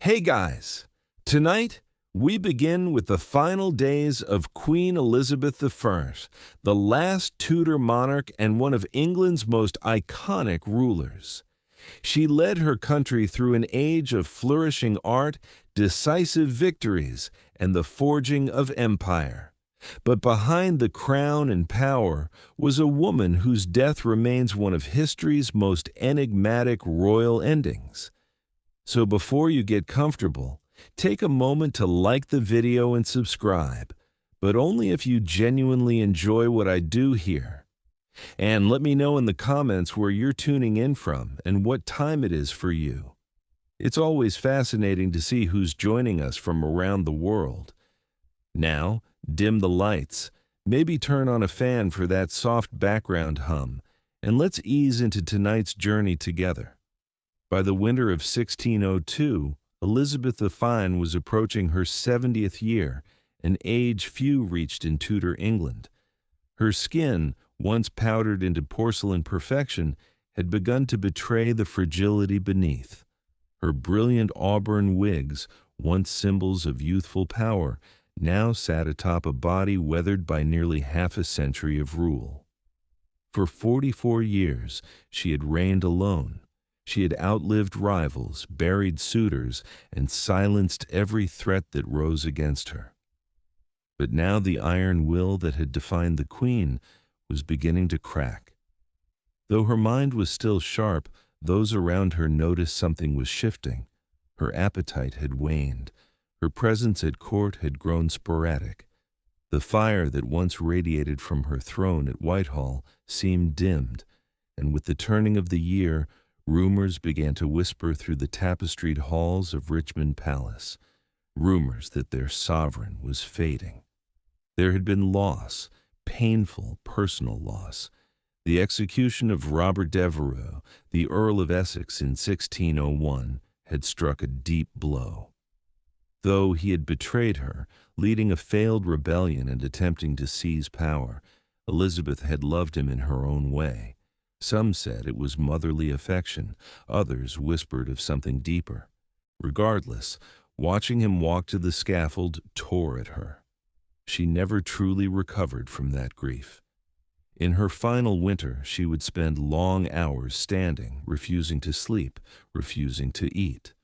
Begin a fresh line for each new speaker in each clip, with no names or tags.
Hey guys, tonight we begin with the final days of Queen Elizabeth I, the last Tudor monarch and one of England's most iconic rulers. She led her country through an age of flourishing art, decisive victories, and the forging of empire. But behind the crown and power was a woman whose death remains one of history's most enigmatic royal endings. So before you get comfortable, take a moment to like the video and subscribe, but only if you genuinely enjoy what I do here. And let me know in the comments where you're tuning in from and what time it is for you. It's always fascinating to see who's joining us from around the world. Now, dim the lights, maybe turn on a fan for that soft background hum, and let's ease into tonight's journey together. By the winter of 1602, Elizabeth the Fine was approaching her 70th year, an age few reached in Tudor England. Her skin, once powdered into porcelain perfection, had begun to betray the fragility beneath. Her brilliant auburn wigs, once symbols of youthful power, now sat atop a body weathered by nearly half a century of rule. For 44 years, she had reigned alone. She had outlived rivals, buried suitors, and silenced every threat that rose against her. But now the iron will that had defined the queen was beginning to crack. Though her mind was still sharp, those around her noticed something was shifting. Her appetite had waned. Her presence at court had grown sporadic. The fire that once radiated from her throne at Whitehall seemed dimmed, and with the turning of the year, rumors began to whisper through the tapestried halls of Richmond Palace, rumors that their sovereign was fading. There had been loss, painful personal loss. The execution of Robert Devereux, the Earl of Essex in 1601, had struck a deep blow. Though he had betrayed her, leading a failed rebellion and attempting to seize power, Elizabeth had loved him in her own way. Some said it was motherly affection, others whispered of something deeper. Regardless, watching him walk to the scaffold tore at her. She never truly recovered from that grief. In her final winter, she would spend long hours standing, refusing to sleep, refusing to eat.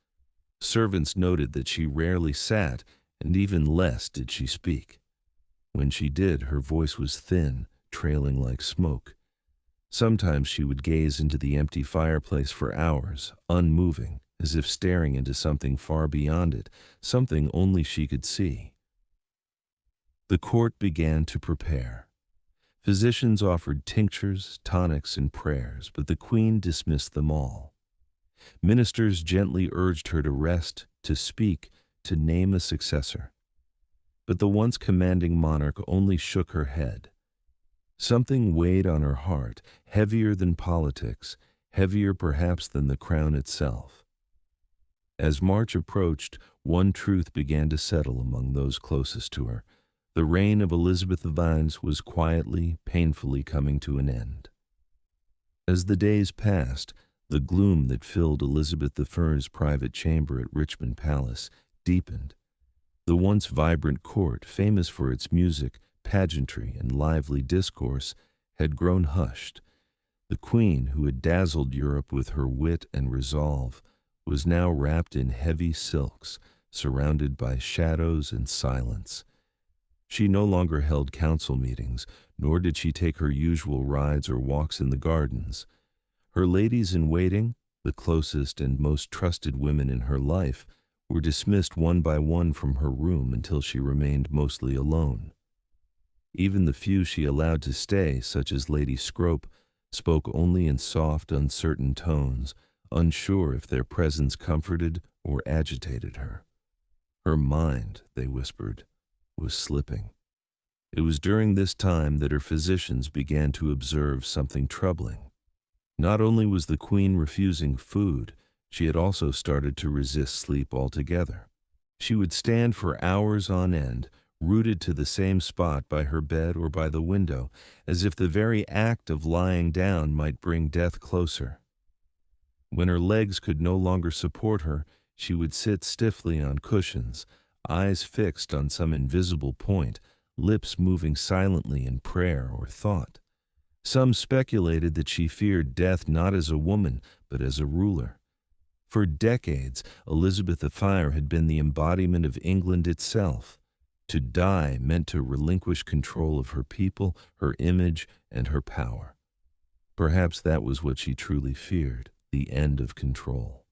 Servants noted that she rarely sat, and even less did she speak. When she did, her voice was thin, trailing like smoke. Sometimes she would gaze into the empty fireplace for hours, unmoving, as if staring into something far beyond it, something only she could see. The court began to prepare. Physicians offered tinctures, tonics, and prayers, but the queen dismissed them all. Ministers gently urged her to rest, to speak, to name a successor. But the once commanding monarch only shook her head. Something weighed on her heart, heavier than politics, heavier perhaps than the crown itself. As March approached, one truth began to settle among those closest to her. The reign of Elizabeth the Vines was quietly, painfully coming to an end. As the days passed, the gloom that filled Elizabeth I's private chamber at Richmond Palace deepened. The once vibrant court, famous for its music, pageantry, and lively discourse, had grown hushed. The queen, who had dazzled Europe with her wit and resolve, was now wrapped in heavy silks, surrounded by shadows and silence. She no longer held council meetings, nor did she take her usual rides or walks in the gardens. Her ladies-in-waiting, the closest and most trusted women in her life, were dismissed one by one from her room until she remained mostly alone. Even the few she allowed to stay, such as Lady Scrope, spoke only in soft, uncertain tones, unsure if their presence comforted or agitated her. Her mind, they whispered, was slipping. It was during this time that her physicians began to observe something troubling. Not only was the queen refusing food, she had also started to resist sleep altogether. She would stand for hours on end, rooted to the same spot by her bed or by the window, as if the very act of lying down might bring death closer. When her legs could no longer support her, She would sit stiffly on cushions, eyes fixed on some invisible point, lips moving silently in prayer or thought. Some speculated that she feared death not as a woman, but as a ruler. For decades, Elizabeth the Fire had been the embodiment of England itself. To die meant to relinquish control of her people, her image, and her power. Perhaps that was what she truly feared, the end of control.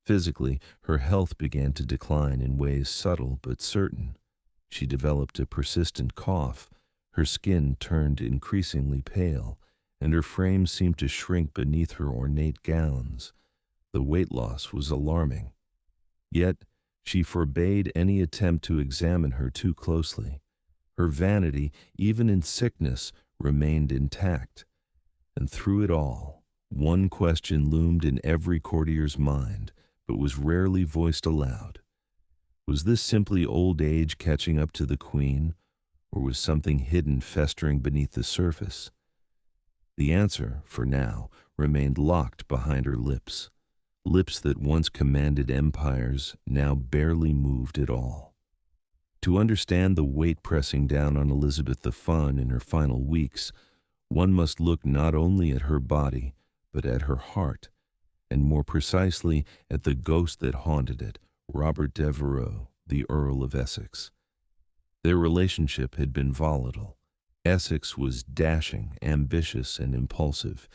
Physically, her health began to decline in ways subtle but certain. She developed a persistent cough, her skin turned increasingly pale, and her frame seemed to shrink beneath her ornate gowns. The weight loss was alarming. Yet, she forbade any attempt to examine her too closely. Her vanity, even in sickness, remained intact. And through it all, one question loomed in every courtier's mind, but was rarely voiced aloud. Was this simply old age catching up to the Queen, or was something hidden festering beneath the surface? The answer, for now, remained locked behind her lips. Lips that once commanded empires now barely moved at all. To understand the weight pressing down on Elizabeth the Fun in her final weeks, one must look not only at her body, but at her heart, and more precisely at the ghost that haunted it, Robert Devereux, the Earl of Essex. Their relationship had been volatile. Essex was dashing, ambitious, and impulsive.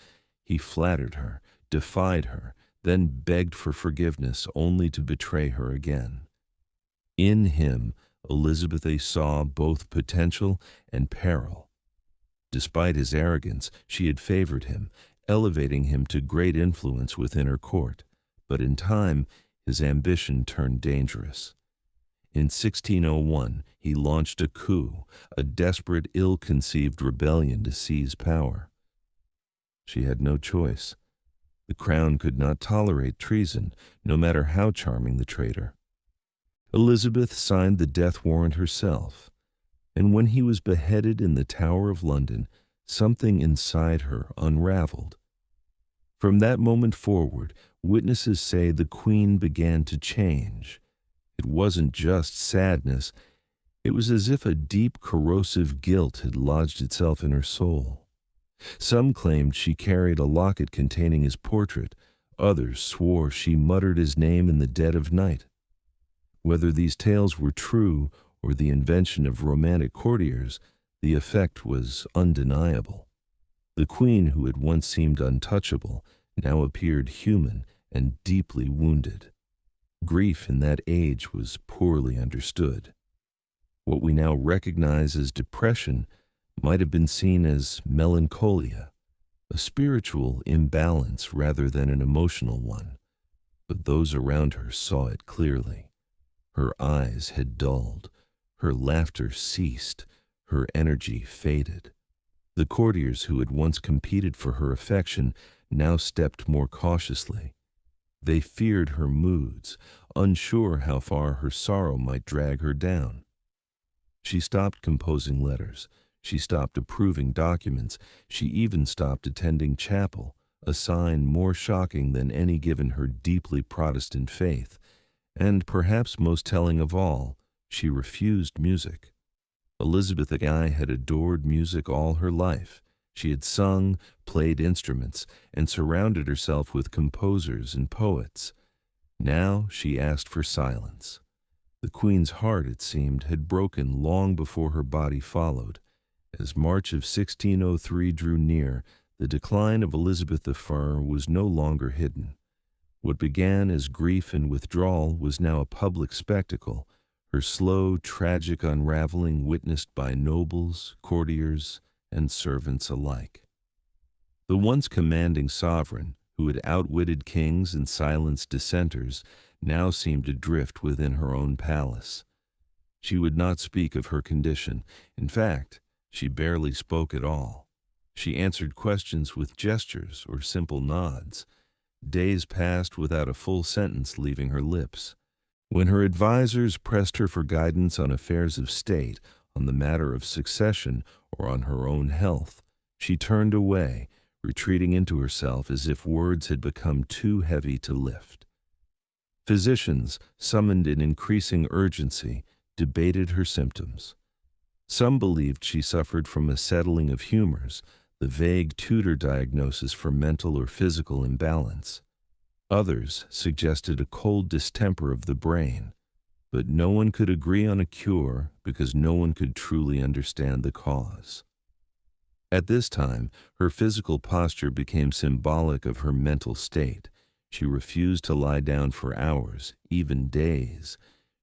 He flattered her, defied her, then begged for forgiveness only to betray her again. In him, Elizabeth saw both potential and peril. Despite his arrogance, she had favored him, elevating him to great influence within her court, but in time, his ambition turned dangerous. In 1601, he launched a coup, a desperate, ill-conceived rebellion to seize power. She had no choice. The crown could not tolerate treason, no matter how charming the traitor. Elizabeth signed the death warrant herself, and when he was beheaded in the Tower of London, something inside her unraveled. From that moment forward, witnesses say the Queen began to change. It wasn't just sadness. It was as if a deep, corrosive guilt had lodged itself in her soul. Some claimed she carried a locket containing his portrait. Others swore she muttered his name in the dead of night. Whether these tales were true or the invention of romantic courtiers, the effect was undeniable. The Queen, who had once seemed untouchable, now appeared human and deeply wounded. Grief in that age was poorly understood. What we now recognize as depression might have been seen as melancholia, a spiritual imbalance rather than an emotional one, but those around her saw it clearly. Her eyes had dulled, her laughter ceased, her energy faded. The courtiers who had once competed for her affection now stepped more cautiously. They feared her moods, unsure how far her sorrow might drag her down. She stopped composing letters. She stopped approving documents. She even stopped attending chapel, a sign more shocking than any given her deeply Protestant faith. And perhaps most telling of all, she refused music. Elizabeth I had adored music all her life. She had sung, played instruments, and surrounded herself with composers and poets. Now she asked for silence. The Queen's heart, it seemed, had broken long before her body followed. As March of 1603 drew near, the decline of Elizabeth I was no longer hidden. What began as grief and withdrawal was now a public spectacle, her slow, tragic unraveling witnessed by nobles, courtiers, and servants alike. The once commanding sovereign, who had outwitted kings and silenced dissenters, now seemed to drift within her own palace. She would not speak of her condition. In fact, she barely spoke at all. She answered questions with gestures or simple nods. Days passed without a full sentence leaving her lips. When her advisers pressed her for guidance on affairs of state, on the matter of succession, or on her own health, she turned away, retreating into herself as if words had become too heavy to lift. Physicians, summoned in increasing urgency, debated her symptoms. Some believed she suffered from a settling of humors, the vague Tudor diagnosis for mental or physical imbalance. Others suggested a cold distemper of the brain, but no one could agree on a cure because no one could truly understand the cause. At this time, her physical posture became symbolic of her mental state. She refused to lie down for hours, even days.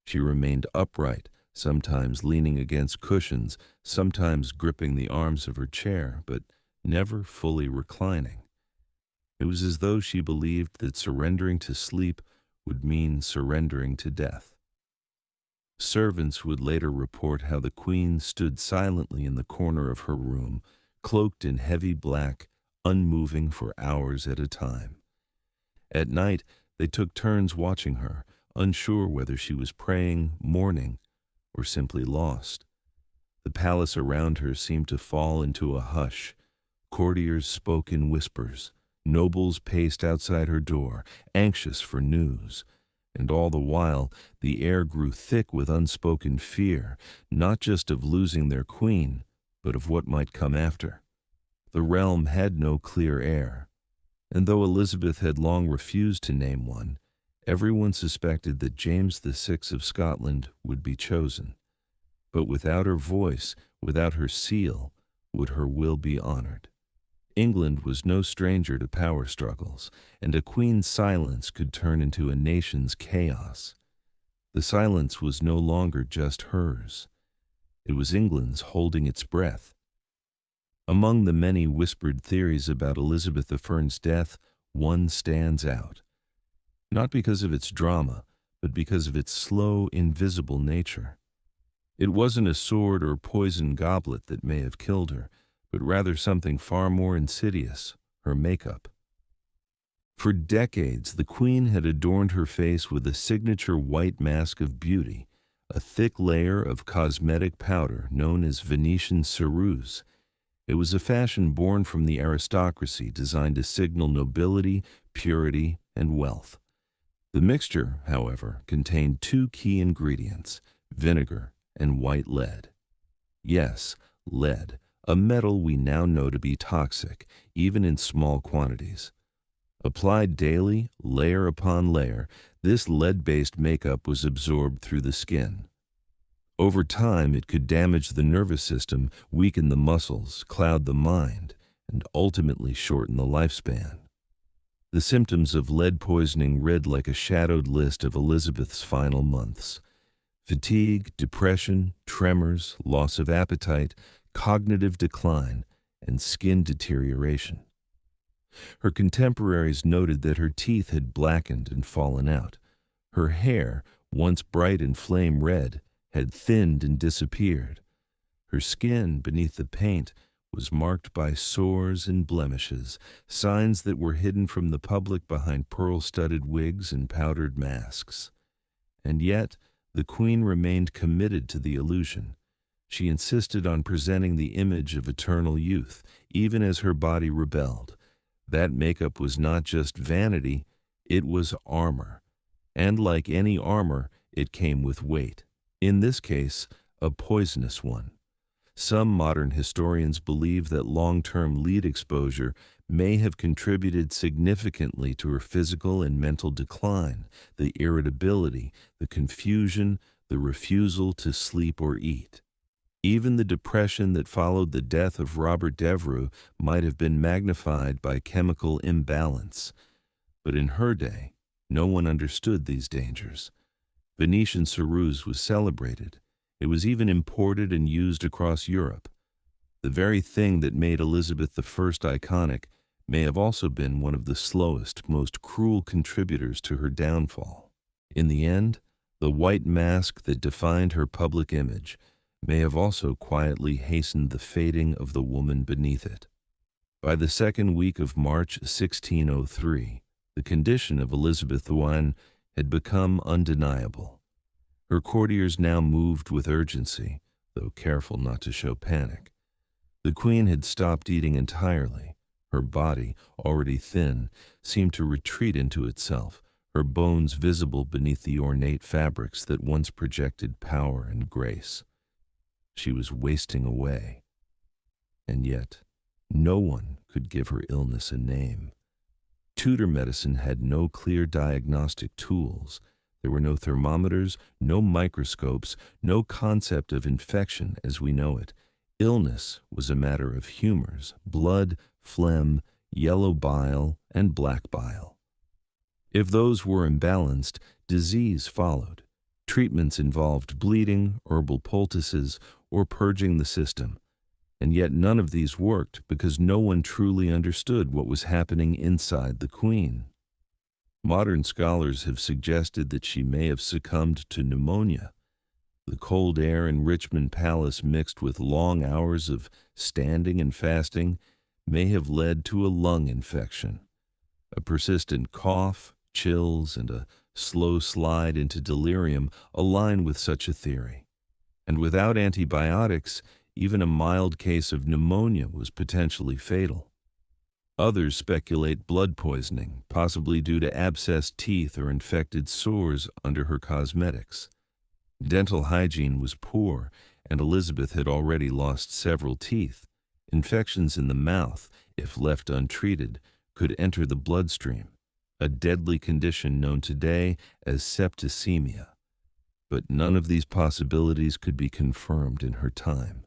She remained upright, sometimes leaning against cushions, sometimes gripping the arms of her chair, but never fully reclining. It was as though she believed that surrendering to sleep would mean surrendering to death. Servants would later report how the Queen stood silently in the corner of her room, cloaked in heavy black, unmoving for hours at a time. At night, they took turns watching her, unsure whether she was praying, mourning, or simply lost. The palace around her seemed to fall into a hush. Courtiers spoke in whispers. Nobles paced outside her door, anxious for news. And all the while, the air grew thick with unspoken fear, not just of losing their queen, but of what might come after. The realm had no clear heir, and though Elizabeth had long refused to name one, everyone suspected that James VI of Scotland would be chosen. But without her voice, without her seal, would her will be honored. England was no stranger to power struggles, and a queen's silence could turn into a nation's chaos. The silence was no longer just hers. It was England's holding its breath. Among the many whispered theories about Elizabeth I's death, one stands out. Not because of its drama, but because of its slow, invisible nature. It wasn't a sword or poison goblet that may have killed her, but rather something far more insidious, her makeup. For decades, the Queen had adorned her face with a signature white mask of beauty, a thick layer of cosmetic powder known as Venetian ceruse. It was a fashion born from the aristocracy designed to signal nobility, purity, and wealth. The mixture, however, contained two key ingredients, vinegar and white lead. Yes, lead, a metal we now know to be toxic, even in small quantities. Applied daily, layer upon layer, this lead-based makeup was absorbed through the skin. Over time, it could damage the nervous system, weaken the muscles, cloud the mind, and ultimately shorten the lifespan. The symptoms of lead poisoning read like a shadowed list of Elizabeth's final months. Fatigue, depression, tremors, loss of appetite, cognitive decline, and skin deterioration. Her contemporaries noted that her teeth had blackened and fallen out. Her hair, once bright and flame red, had thinned and disappeared. Her skin, beneath the paint, was marked by sores and blemishes, signs that were hidden from the public behind pearl-studded wigs and powdered masks. And yet, the Queen remained committed to the illusion. She insisted on presenting the image of eternal youth, even as her body rebelled. That makeup was not just vanity, it was armor. And like any armor, it came with weight. In this case, a poisonous one. Some modern historians believe that long-term lead exposure may have contributed significantly to her physical and mental decline, the irritability, the confusion, the refusal to sleep or eat. Even the depression that followed the death of Robert Devereux might have been magnified by chemical imbalance. But in her day, no one understood these dangers. Venetian ceruse was celebrated. It was even imported and used across Europe. The very thing that made Elizabeth I iconic may have also been one of the slowest, most cruel contributors to her downfall. In the end, the white mask that defined her public image may have also quietly hastened the fading of the woman beneath it. By the second week of March 1603, the condition of Elizabeth I had become undeniable. Her courtiers now moved with urgency, though careful not to show panic. The Queen had stopped eating entirely. Her body, already thin, seemed to retreat into itself, her bones visible beneath the ornate fabrics that once projected power and grace. She was wasting away, and yet no one could give her illness a name. Tudor medicine had no clear diagnostic tools. There were no thermometers, no microscopes, no concept of infection as we know it. Illness was a matter of humors: blood, phlegm, yellow bile, and black bile. If those were imbalanced, disease followed. Treatments involved bleeding, herbal poultices, or purging the system. And yet none of these worked because no one truly understood what was happening inside the queen. Modern scholars have suggested that she may have succumbed to pneumonia. The cold air in Richmond Palace, mixed with long hours of standing and fasting, may have led to a lung infection. A persistent cough, chills, and a slow slide into delirium align with such a theory. And without antibiotics, even a mild case of pneumonia was potentially fatal. Others speculate blood poisoning, possibly due to abscessed teeth or infected sores under her cosmetics. Dental hygiene was poor, and Elizabeth had already lost several teeth. Infections in the mouth, if left untreated, could enter the bloodstream, a deadly condition known today as septicemia. But none of these possibilities could be confirmed in her time.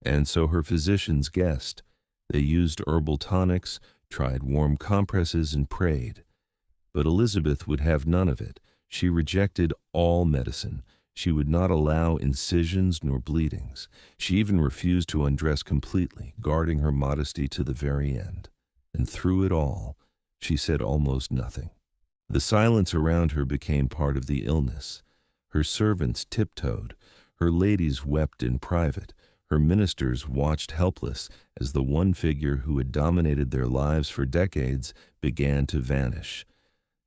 And so her physicians guessed. They used herbal tonics, tried warm compresses, and prayed. But Elizabeth would have none of it. She rejected all medicine. She would not allow incisions nor bleedings. She even refused to undress completely, guarding her modesty to the very end. And through it all, she said almost nothing. The silence around her became part of the illness. Her servants tiptoed. Her ladies wept in private. Her ministers watched helpless as the one figure who had dominated their lives for decades began to vanish,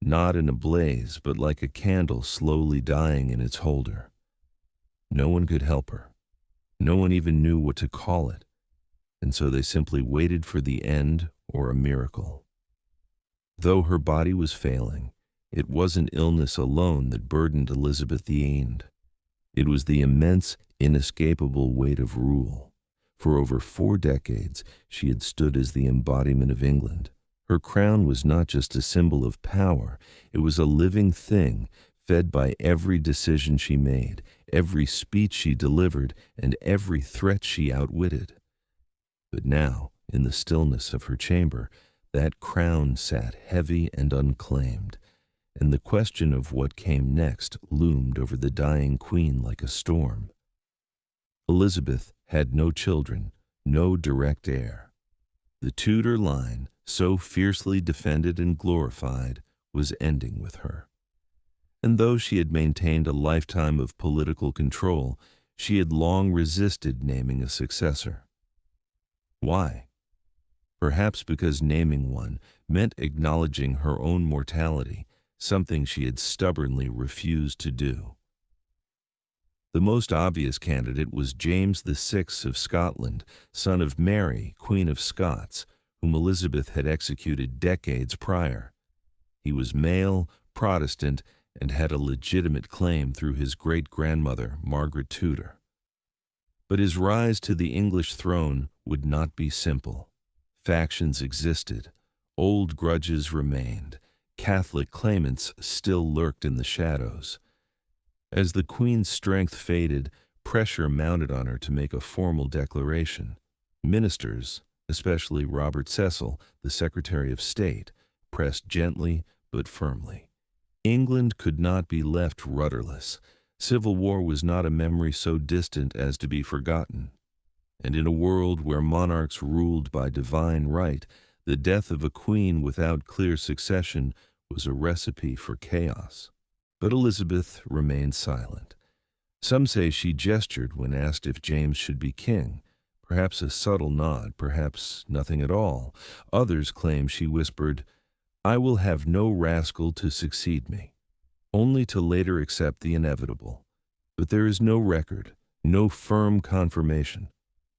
not in a blaze, but like a candle slowly dying in its holder. No one could help her. No one even knew what to call it, and so they simply waited for the end or a miracle. Though her body was failing, it wasn't illness alone that burdened Elizabeth the. It was the immense, inescapable weight of rule. For over 4 decades, she had stood as the embodiment of England. Her crown was not just a symbol of power, it was a living thing, fed by every decision she made, every speech she delivered, and every threat she outwitted. But now, in the stillness of her chamber, that crown sat heavy and unclaimed, and the question of what came next loomed over the dying queen like a storm. Elizabeth had no children, no direct heir. The Tudor line, so fiercely defended and glorified, was ending with her. And though she had maintained a lifetime of political control, she had long resisted naming a successor. Why? Perhaps because naming one meant acknowledging her own mortality, something she had stubbornly refused to do. The most obvious candidate was James VI of Scotland, son of Mary, Queen of Scots, whom Elizabeth had executed decades prior. He was male, Protestant, and had a legitimate claim through his great-grandmother, Margaret Tudor. But his rise to the English throne would not be simple. Factions existed, old grudges remained, Catholic claimants still lurked in the shadows. As the Queen's strength faded, pressure mounted on her to make a formal declaration. Ministers, especially Robert Cecil, the Secretary of State, pressed gently but firmly. England could not be left rudderless. Civil war was not a memory so distant as to be forgotten. And in a world where monarchs ruled by divine right, the death of a queen without clear succession was a recipe for chaos. But Elizabeth remained silent. Some say she gestured when asked if James should be king, perhaps a subtle nod, perhaps nothing at all. Others claim she whispered, "I will have no rascal to succeed me," only to later accept the inevitable. But there is no record, no firm confirmation.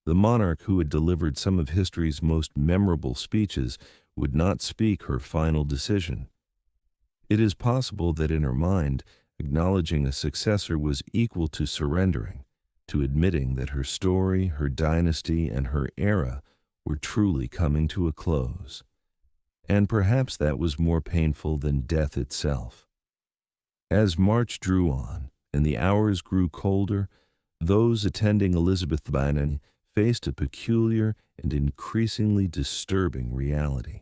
The monarch who had delivered some of history's most memorable speeches would not speak her final decision. It is possible that in her mind, acknowledging a successor was equal to surrendering, to admitting that her story, her dynasty, and her era were truly coming to a close. And perhaps that was more painful than death itself. As March drew on and the hours grew colder, those attending Elizabethan faced a peculiar and increasingly disturbing reality.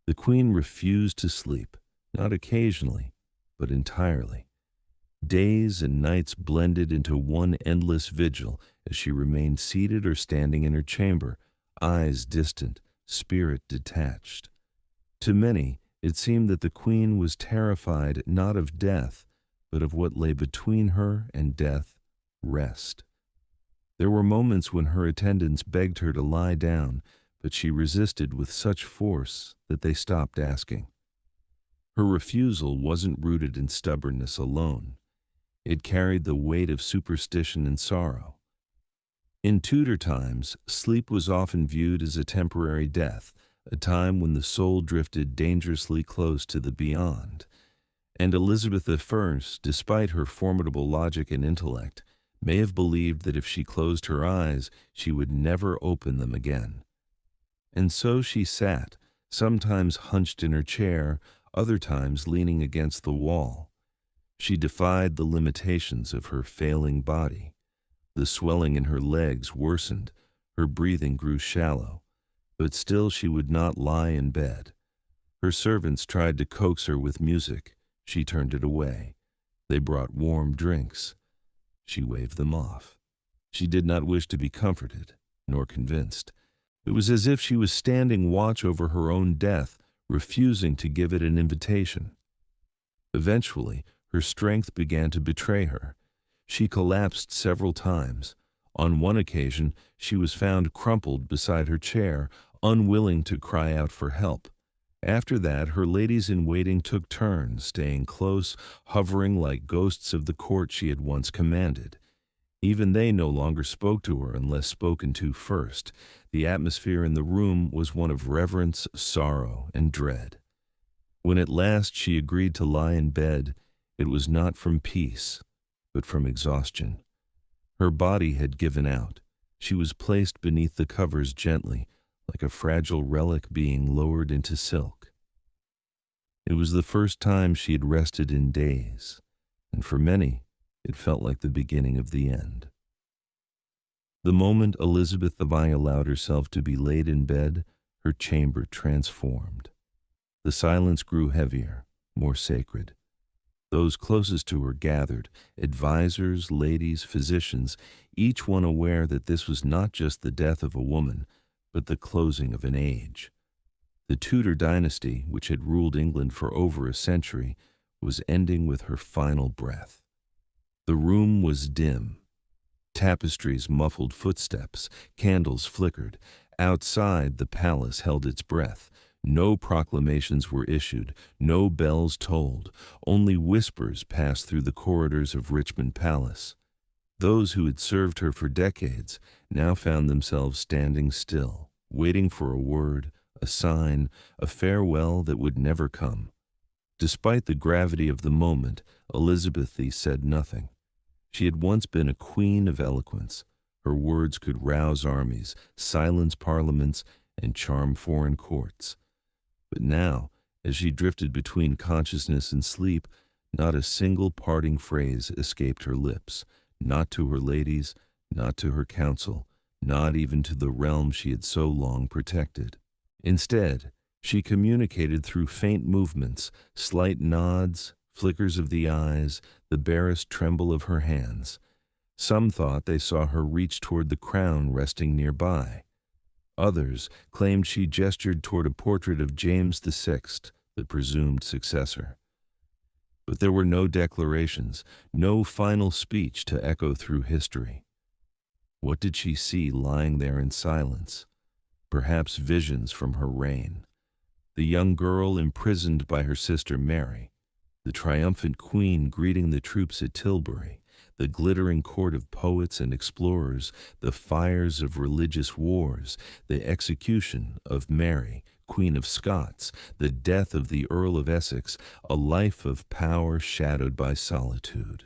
The Queen refused to sleep, not occasionally, but entirely. Days and nights blended into one endless vigil as she remained seated or standing in her chamber, eyes distant, spirit detached. To many, it seemed that the Queen was terrified not of death, but of what lay between her and death, rest. There were moments when her attendants begged her to lie down, but she resisted with such force that they stopped asking. Her refusal wasn't rooted in stubbornness alone. It carried the weight of superstition and sorrow. In Tudor times, sleep was often viewed as a temporary death, a time when the soul drifted dangerously close to the beyond. And Elizabeth I, despite her formidable logic and intellect, may have believed that if she closed her eyes, she would never open them again. And so she sat, sometimes hunched in her chair, other times leaning against the wall. She defied the limitations of her failing body. The swelling in her legs worsened, her breathing grew shallow, but still she would not lie in bed. Her servants tried to coax her with music. She turned it away. They brought warm drinks. She waved them off. She did not wish to be comforted, nor convinced. It was as if she was standing watch over her own death, refusing to give it an invitation. Eventually, her strength began to betray her. She collapsed several times. On one occasion, she was found crumpled beside her chair, unwilling to cry out for help. After that, her ladies-in-waiting took turns, staying close, hovering like ghosts of the court she had once commanded. Even they no longer spoke to her unless spoken to first. The atmosphere in the room was one of reverence, sorrow, and dread. When at last she agreed to lie in bed, it was not from peace, but from exhaustion. Her body had given out. She was placed beneath the covers gently, like a fragile relic being lowered into silk. It was the first time she had rested in days, and for many, it felt like the beginning of the end. The moment Elizabeth I allowed herself to be laid in bed, her chamber transformed. The silence grew heavier, more sacred. Those closest to her gathered, advisors, ladies, physicians, each one aware that this was not just the death of a woman, but the closing of an age. The Tudor dynasty, which had ruled England for over a century, was ending with her final breath. The room was dim. Tapestries muffled footsteps, candles flickered. Outside, the palace held its breath. No proclamations were issued, no bells tolled, only whispers passed through the corridors of Richmond Palace. Those who had served her for decades now found themselves standing still, waiting for a word, a sign, a farewell that would never come. Despite the gravity of the moment, Elizabeth said nothing. She had once been a queen of eloquence. Her words could rouse armies, silence parliaments, and charm foreign courts. But now, as she drifted between consciousness and sleep, not a single parting phrase escaped her lips, not to her ladies, not to her council, not even to the realm she had so long protected. Instead, she communicated through faint movements, slight nods, flickers of the eyes, the barest tremble of her hands. Some thought they saw her reach toward the crown resting nearby. Others claimed she gestured toward a portrait of James VI, the presumed successor. But there were no declarations, no final speech to echo through history. What did she see lying there in silence? Perhaps visions from her reign. The young girl imprisoned by her sister Mary, the triumphant queen greeting the troops at Tilbury, the glittering court of poets and explorers, the fires of religious wars, the execution of Mary, Queen of Scots, the death of the Earl of Essex, a life of power shadowed by solitude.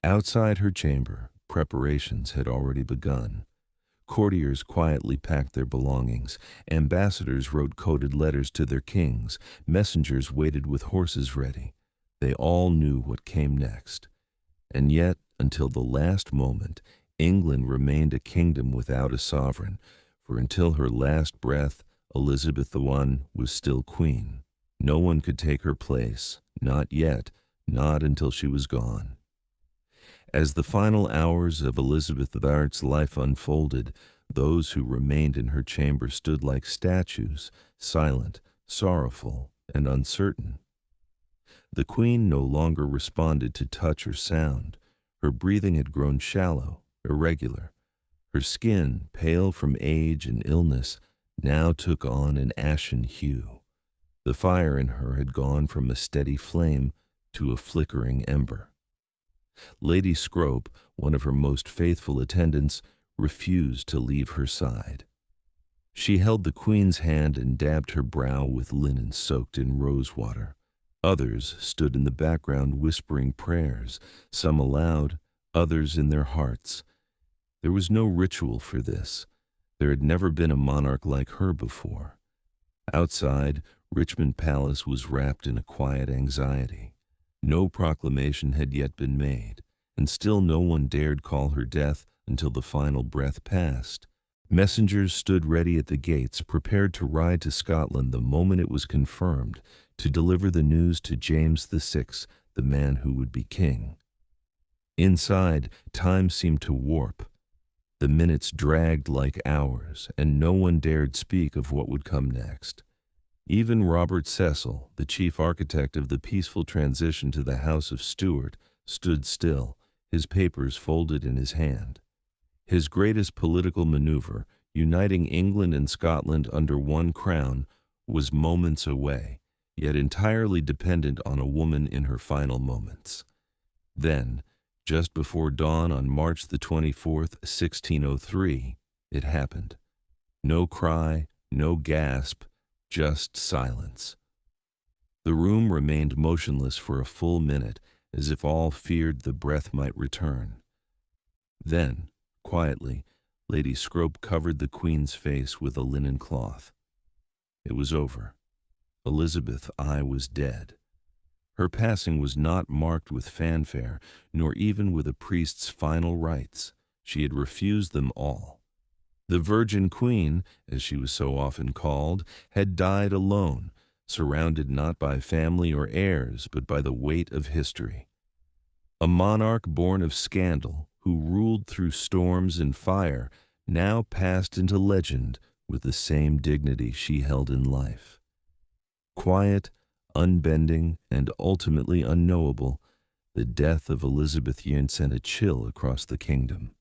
Outside her chamber, preparations had already begun. Courtiers quietly packed their belongings. Ambassadors wrote coded letters to their kings. Messengers waited with horses ready. They all knew what came next. And yet, until the last moment, England remained a kingdom without a sovereign, for until her last breath, Elizabeth I was still queen. No one could take her place, not yet, not until she was gone. As the final hours of Elizabeth I's life unfolded, those who remained in her chamber stood like statues, silent, sorrowful, and uncertain. The queen no longer responded to touch or sound. Her breathing had grown shallow, irregular. Her skin, pale from age and illness, now took on an ashen hue. The fire in her had gone from a steady flame to a flickering ember. Lady Scrope, one of her most faithful attendants, refused to leave her side. She held the queen's hand and dabbed her brow with linen soaked in rose water. Others stood in the background whispering prayers, some aloud, others in their hearts. There was no ritual for this. There had never been a monarch like her before. Outside, Richmond Palace was wrapped in a quiet anxiety. No proclamation had yet been made, and still no one dared call her death until the final breath passed. Messengers stood ready at the gates, prepared to ride to Scotland the moment it was confirmed, to deliver the news to James VI, the man who would be king. Inside, time seemed to warp. The minutes dragged like hours, and no one dared speak of what would come next. Even Robert Cecil, the chief architect of the peaceful transition to the House of Stuart, stood still, his papers folded in his hand. His greatest political maneuver, uniting England and Scotland under one crown, was moments away, yet entirely dependent on a woman in her final moments. Then, just before dawn on March the 24th, 1603, it happened. No cry, no gasp, just silence. The room remained motionless for a full minute, as if all feared the breath might return. Then, quietly, Lady Scrope covered the Queen's face with a linen cloth. It was over. Elizabeth I was dead. Her passing was not marked with fanfare, nor even with a priest's final rites. She had refused them all. The Virgin Queen, as she was so often called, had died alone, surrounded not by family or heirs, but by the weight of history. A monarch born of scandal, who ruled through storms and fire, now passed into legend with the same dignity she held in life. Quiet, unbending, and ultimately unknowable, the death of Elizabeth sent a chill across the kingdom.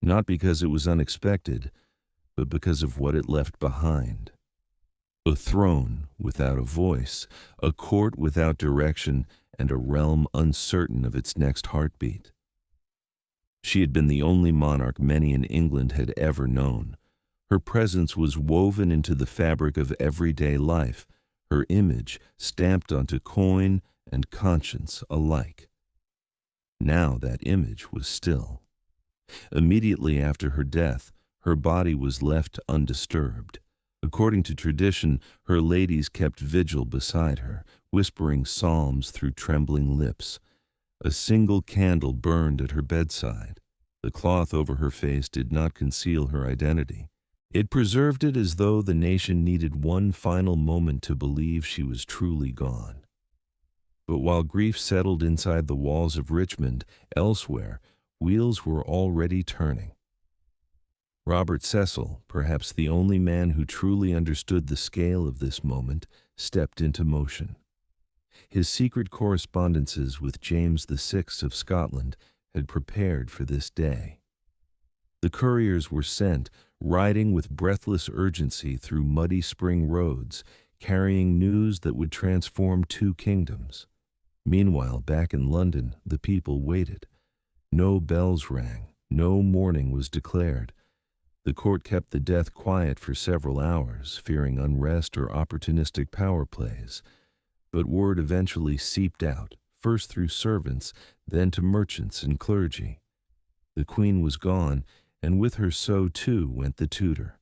Not because it was unexpected, but because of what it left behind. A throne without a voice, a court without direction, and a realm uncertain of its next heartbeat. She had been the only monarch many in England had ever known. Her presence was woven into the fabric of everyday life, her image stamped onto coin and conscience alike. Now that image was still. Immediately after her death, her body was left undisturbed. According to tradition, her ladies kept vigil beside her, whispering psalms through trembling lips. A single candle burned at her bedside. The cloth over her face did not conceal her identity. It preserved it as though the nation needed one final moment to believe she was truly gone. But while grief settled inside the walls of Richmond, elsewhere, wheels were already turning. Robert Cecil, perhaps the only man who truly understood the scale of this moment, stepped into motion. His secret correspondences with James VI of Scotland had prepared for this day. The couriers were sent, riding with breathless urgency through muddy spring roads, carrying news that would transform two kingdoms. Meanwhile, back in London, the people waited. No bells rang, no mourning was declared. The court kept the death quiet for several hours, fearing unrest or opportunistic power plays, but word eventually seeped out, first through servants, then to merchants and clergy. The queen was gone, and with her so too went the tutor.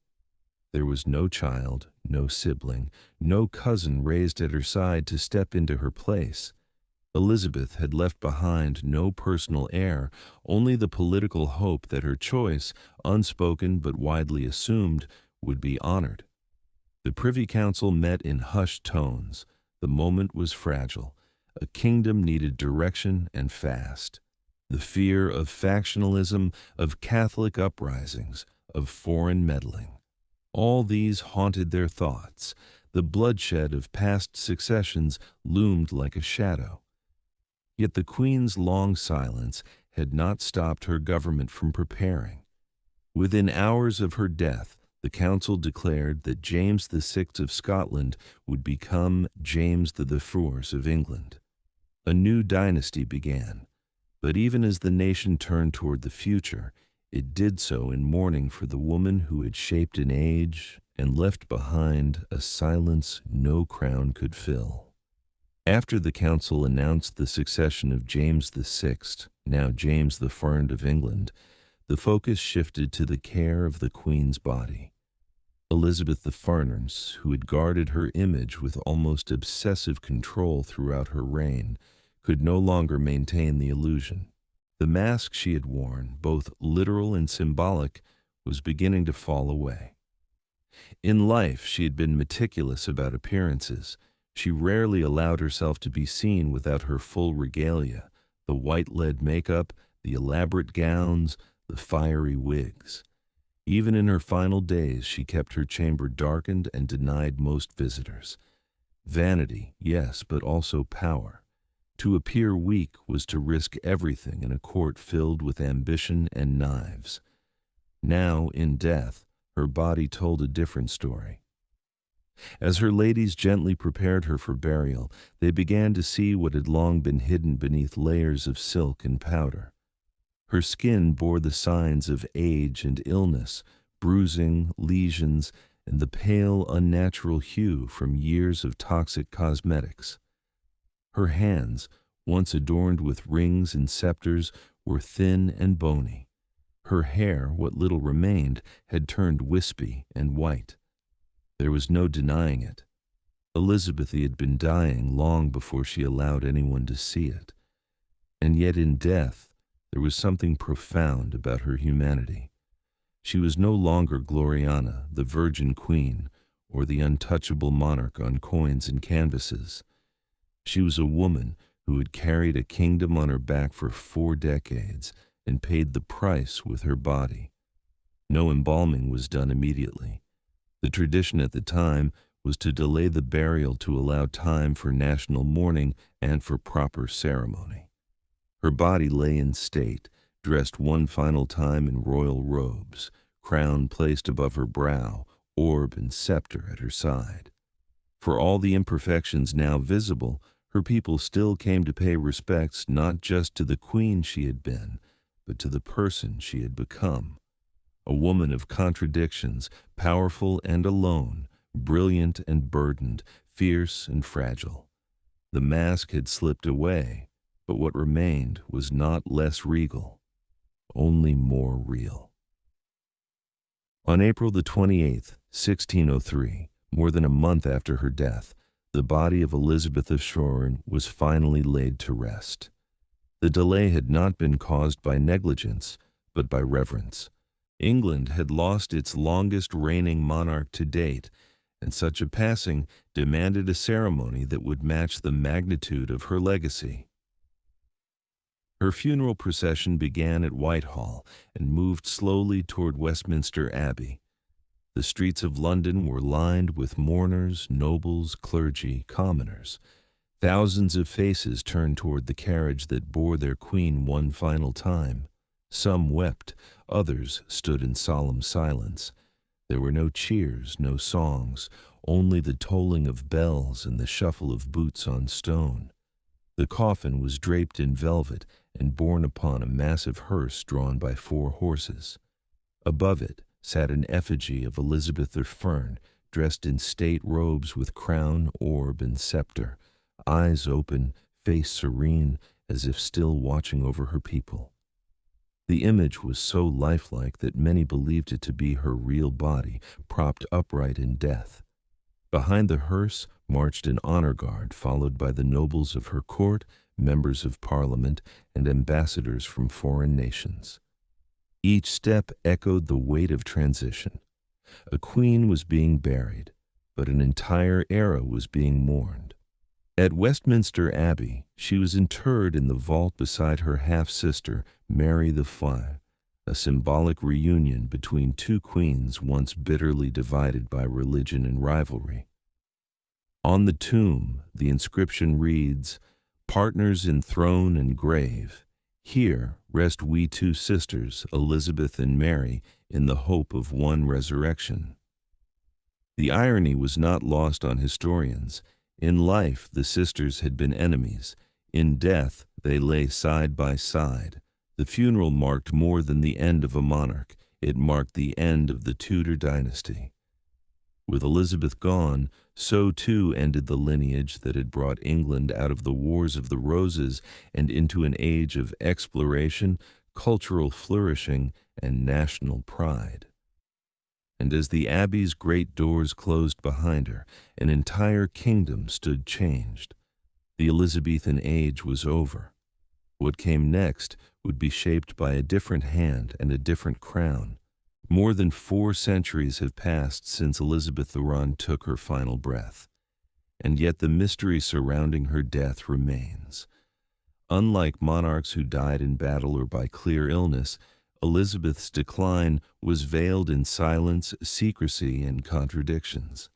There was no child, no sibling, no cousin raised at her side to step into her place. Elizabeth had left behind no personal heir, only the political hope that her choice, unspoken but widely assumed, would be honored. The Privy Council met in hushed tones. The moment was fragile. A kingdom needed direction and fast. The fear of factionalism, of Catholic uprisings, of foreign meddling. All these haunted their thoughts. The bloodshed of past successions loomed like a shadow. Yet the Queen's long silence had not stopped her government from preparing. Within hours of her death, the Council declared that James VI of Scotland would become James I of England. A new dynasty began, but even as the nation turned toward the future, it did so in mourning for the woman who had shaped an age and left behind a silence no crown could fill. After the council announced the succession of James VI, now James I of England, the focus shifted to the care of the Queen's body. Elizabeth the Farners, who had guarded her image with almost obsessive control throughout her reign, could no longer maintain the illusion. The mask she had worn, both literal and symbolic, was beginning to fall away. In life, she had been meticulous about appearances. She rarely allowed herself to be seen without her full regalia, the white lead makeup, the elaborate gowns, the fiery wigs. Even in her final days, she kept her chamber darkened and denied most visitors. Vanity, yes, but also power. To appear weak was to risk everything in a court filled with ambition and knives. Now, in death, her body told a different story. As her ladies gently prepared her for burial, they began to see what had long been hidden beneath layers of silk and powder. Her skin bore the signs of age and illness, bruising, lesions, and the pale, unnatural hue from years of toxic cosmetics. Her hands, once adorned with rings and scepters, were thin and bony. Her hair, what little remained, had turned wispy and white. There was no denying it. Elizabeth had been dying long before she allowed anyone to see it. And yet in death, there was something profound about her humanity. She was no longer Gloriana, the Virgin Queen, or the untouchable monarch on coins and canvases. She was a woman who had carried a kingdom on her back for 4 decades and paid the price with her body. No embalming was done immediately. The tradition at the time was to delay the burial to allow time for national mourning and for proper ceremony. Her body lay in state, dressed one final time in royal robes, crown placed above her brow, orb and scepter at her side. For all the imperfections now visible, her people still came to pay respects not just to the queen she had been, but to the person she had become. A woman of contradictions, powerful and alone, brilliant and burdened, fierce and fragile. The mask had slipped away, but what remained was not less regal, only more real. On April the 28th, 1603, more than a month after her death, the body of Elizabeth of Shoreham was finally laid to rest. The delay had not been caused by negligence, but by reverence. England had lost its longest reigning monarch to date, and such a passing demanded a ceremony that would match the magnitude of her legacy. Her funeral procession began at Whitehall and moved slowly toward Westminster Abbey. The streets of London were lined with mourners, nobles, clergy, commoners. Thousands of faces turned toward the carriage that bore their queen one final time. Some wept, others stood in solemn silence. There were no cheers, no songs, only the tolling of bells and the shuffle of boots on stone. The coffin was draped in velvet and borne upon a massive hearse drawn by 4 horses. Above it, sat an effigy of Elizabeth the Fern, dressed in state robes with crown, orb, and scepter, eyes open, face serene, as if still watching over her people. The image was so lifelike that many believed it to be her real body, propped upright in death. Behind the hearse marched an honor guard, followed by the nobles of her court, members of parliament, and ambassadors from foreign nations. Each step echoed the weight of transition. A queen was being buried, but an entire era was being mourned. At Westminster Abbey, she was interred in the vault beside her half-sister, Mary the Foy, a symbolic reunion between two queens once bitterly divided by religion and rivalry. On the tomb, the inscription reads, "Partners in throne and grave, here rest we two sisters, Elizabeth and Mary, in the hope of one resurrection." The irony was not lost on historians. In life, the sisters had been enemies. In death, they lay side by side. The funeral marked more than the end of a monarch. It marked the end of the Tudor dynasty. With Elizabeth gone, so too ended the lineage that had brought England out of the Wars of the Roses and into an age of exploration, cultural flourishing, and national pride. And as the Abbey's great doors closed behind her, an entire kingdom stood changed. The Elizabethan age was over. What came next would be shaped by a different hand and a different crown. More than 4 centuries have passed since Elizabeth II took her final breath, and yet the mystery surrounding her death remains. Unlike monarchs who died in battle or by clear illness, Elizabeth's decline was veiled in silence, secrecy, and contradictions.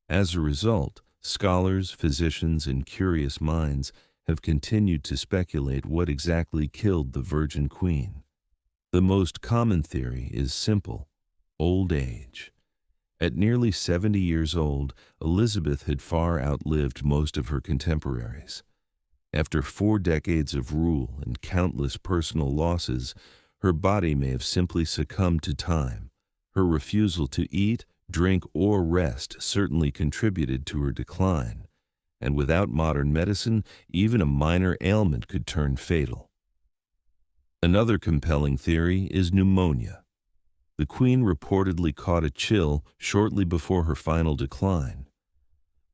As a result, scholars, physicians, and curious minds have continued to speculate what exactly killed the Virgin Queen. The most common theory is simple: old age. At nearly 70 years old, Elizabeth had far outlived most of her contemporaries. After 4 decades of rule and countless personal losses, her body may have simply succumbed to time. Her refusal to eat, drink, or rest certainly contributed to her decline, and without modern medicine, even a minor ailment could turn fatal. Another compelling theory is pneumonia. The Queen reportedly caught a chill shortly before her final decline.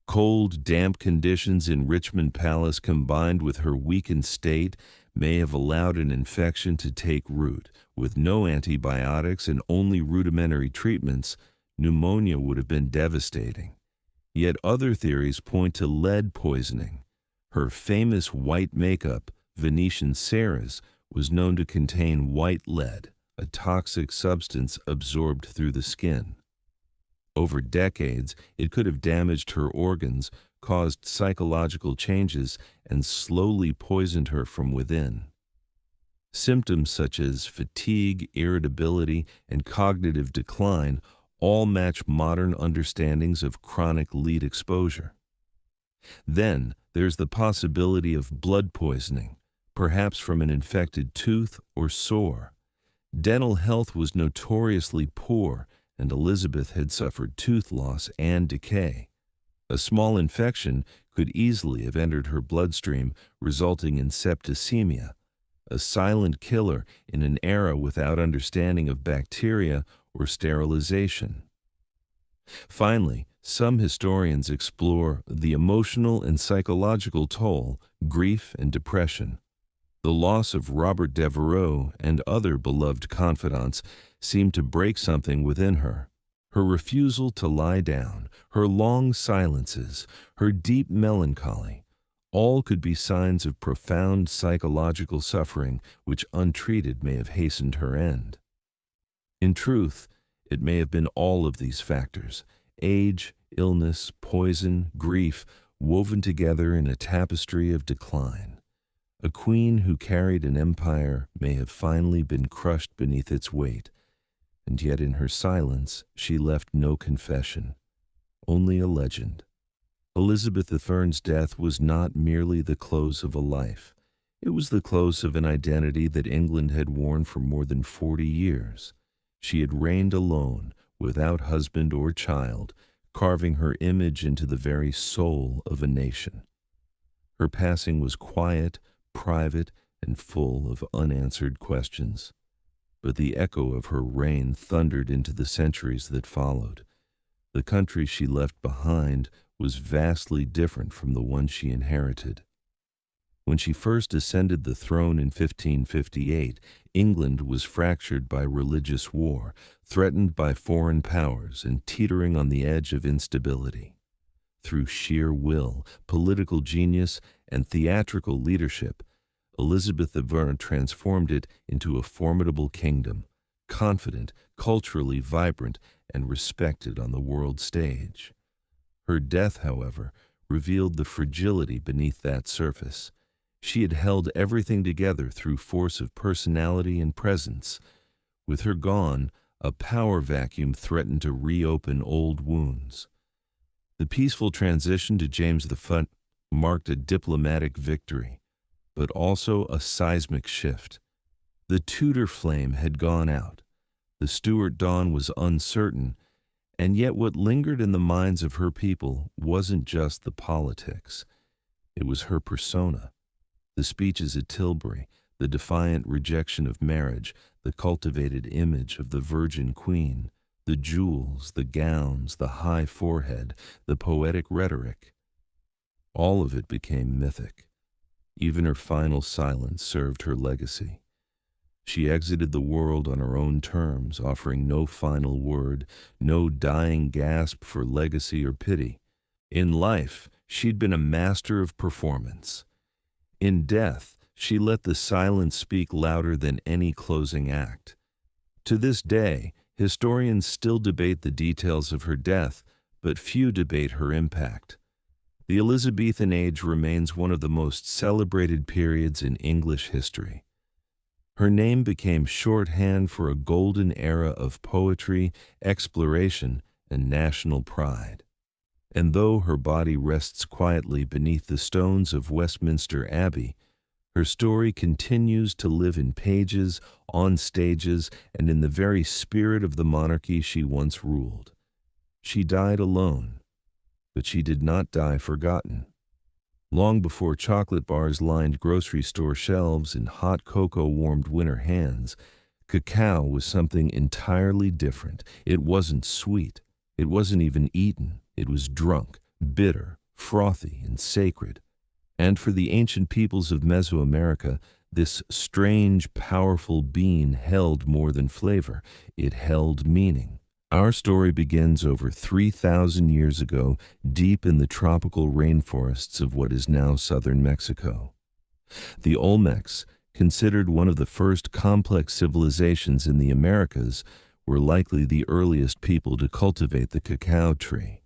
Cold, damp conditions in Richmond Palace combined with her weakened state may have allowed an infection to take root. With no antibiotics and only rudimentary treatments, pneumonia would have been devastating. Yet other theories point to lead poisoning. Her famous white makeup, Venetian Sarah's, was known to contain white lead, a toxic substance absorbed through the skin. Over decades, it could have damaged her organs, caused psychological changes, and slowly poisoned her from within. Symptoms such as fatigue, irritability, and cognitive decline all match modern understandings of chronic lead exposure. Then, there's the possibility of blood poisoning, perhaps from an infected tooth or sore. Dental health was notoriously poor, and Elizabeth had suffered tooth loss and decay. A small infection could easily have entered her bloodstream, resulting in septicemia, a silent killer in an era without understanding of bacteria or sterilization. Finally, some historians explore the emotional and psychological toll, grief and depression. The loss of Robert Devereux and other beloved confidants seemed to break something within her. Her refusal to lie down, her long silences, her deep melancholy, all could be signs of profound psychological suffering which untreated may have hastened her end. In truth, it may have been all of these factors: age, illness, poison, grief, woven together in a tapestry of decline. A queen who carried an empire may have finally been crushed beneath its weight, and yet in her silence she left no confession, only a legend. Elizabeth I's death was not merely the close of a life. It was the close of an identity that England had worn for more than 40 years. She had reigned alone, without husband or child, carving her image into the very soul of a nation. Her passing was quiet, private, and full of unanswered questions. But the echo of her reign thundered into the centuries that followed. The country she left behind was vastly different from the one she inherited. When she first ascended the throne in 1558, England was fractured by religious war, threatened by foreign powers, and teetering on the edge of instability. Through sheer will, political genius, and theatrical leadership, Elizabeth I transformed it into a formidable kingdom, confident, culturally vibrant, and respected on the world stage. Her death, however, revealed the fragility beneath that surface. She had held everything together through force of personality and presence. With her gone, a power vacuum threatened to reopen old wounds. The peaceful transition to James I marked a diplomatic victory, but also a seismic shift. The Tudor flame had gone out. The Stuart dawn was uncertain, and yet what lingered in the minds of her people wasn't just the politics. It was her persona. The speeches at Tilbury, the defiant rejection of marriage, the cultivated image of the Virgin Queen, the jewels, the gowns, the high forehead, the poetic rhetoric. All of it became mythic. Even her final silence served her legacy. She exited the world on her own terms, offering no final word, no dying gasp for legacy or pity. In life, she'd been a master of performance. In death, she let the silence speak louder than any closing act. To this day, historians still debate the details of her death, but few debate her impact. The Elizabethan age remains one of the most celebrated periods in English history. Her name became shorthand for a golden era of poetry, exploration, and national pride. And though her body rests quietly beneath the stones of Westminster Abbey, her story continues to live in pages, on stages, and in the very spirit of the monarchy she once ruled. She died alone, but she did not die forgotten. Long before chocolate bars lined grocery store shelves and hot cocoa warmed winter hands, cacao was something entirely different. It wasn't sweet. It wasn't even eaten. It was drunk, bitter, frothy, and sacred. And for the ancient peoples of Mesoamerica, this strange, powerful bean held more than flavor. It held meaning. Our story begins over 3,000 years ago, deep in the tropical rainforests of what is now southern Mexico. The Olmecs, considered one of the first complex civilizations in the Americas, were likely the earliest people to cultivate the cacao tree.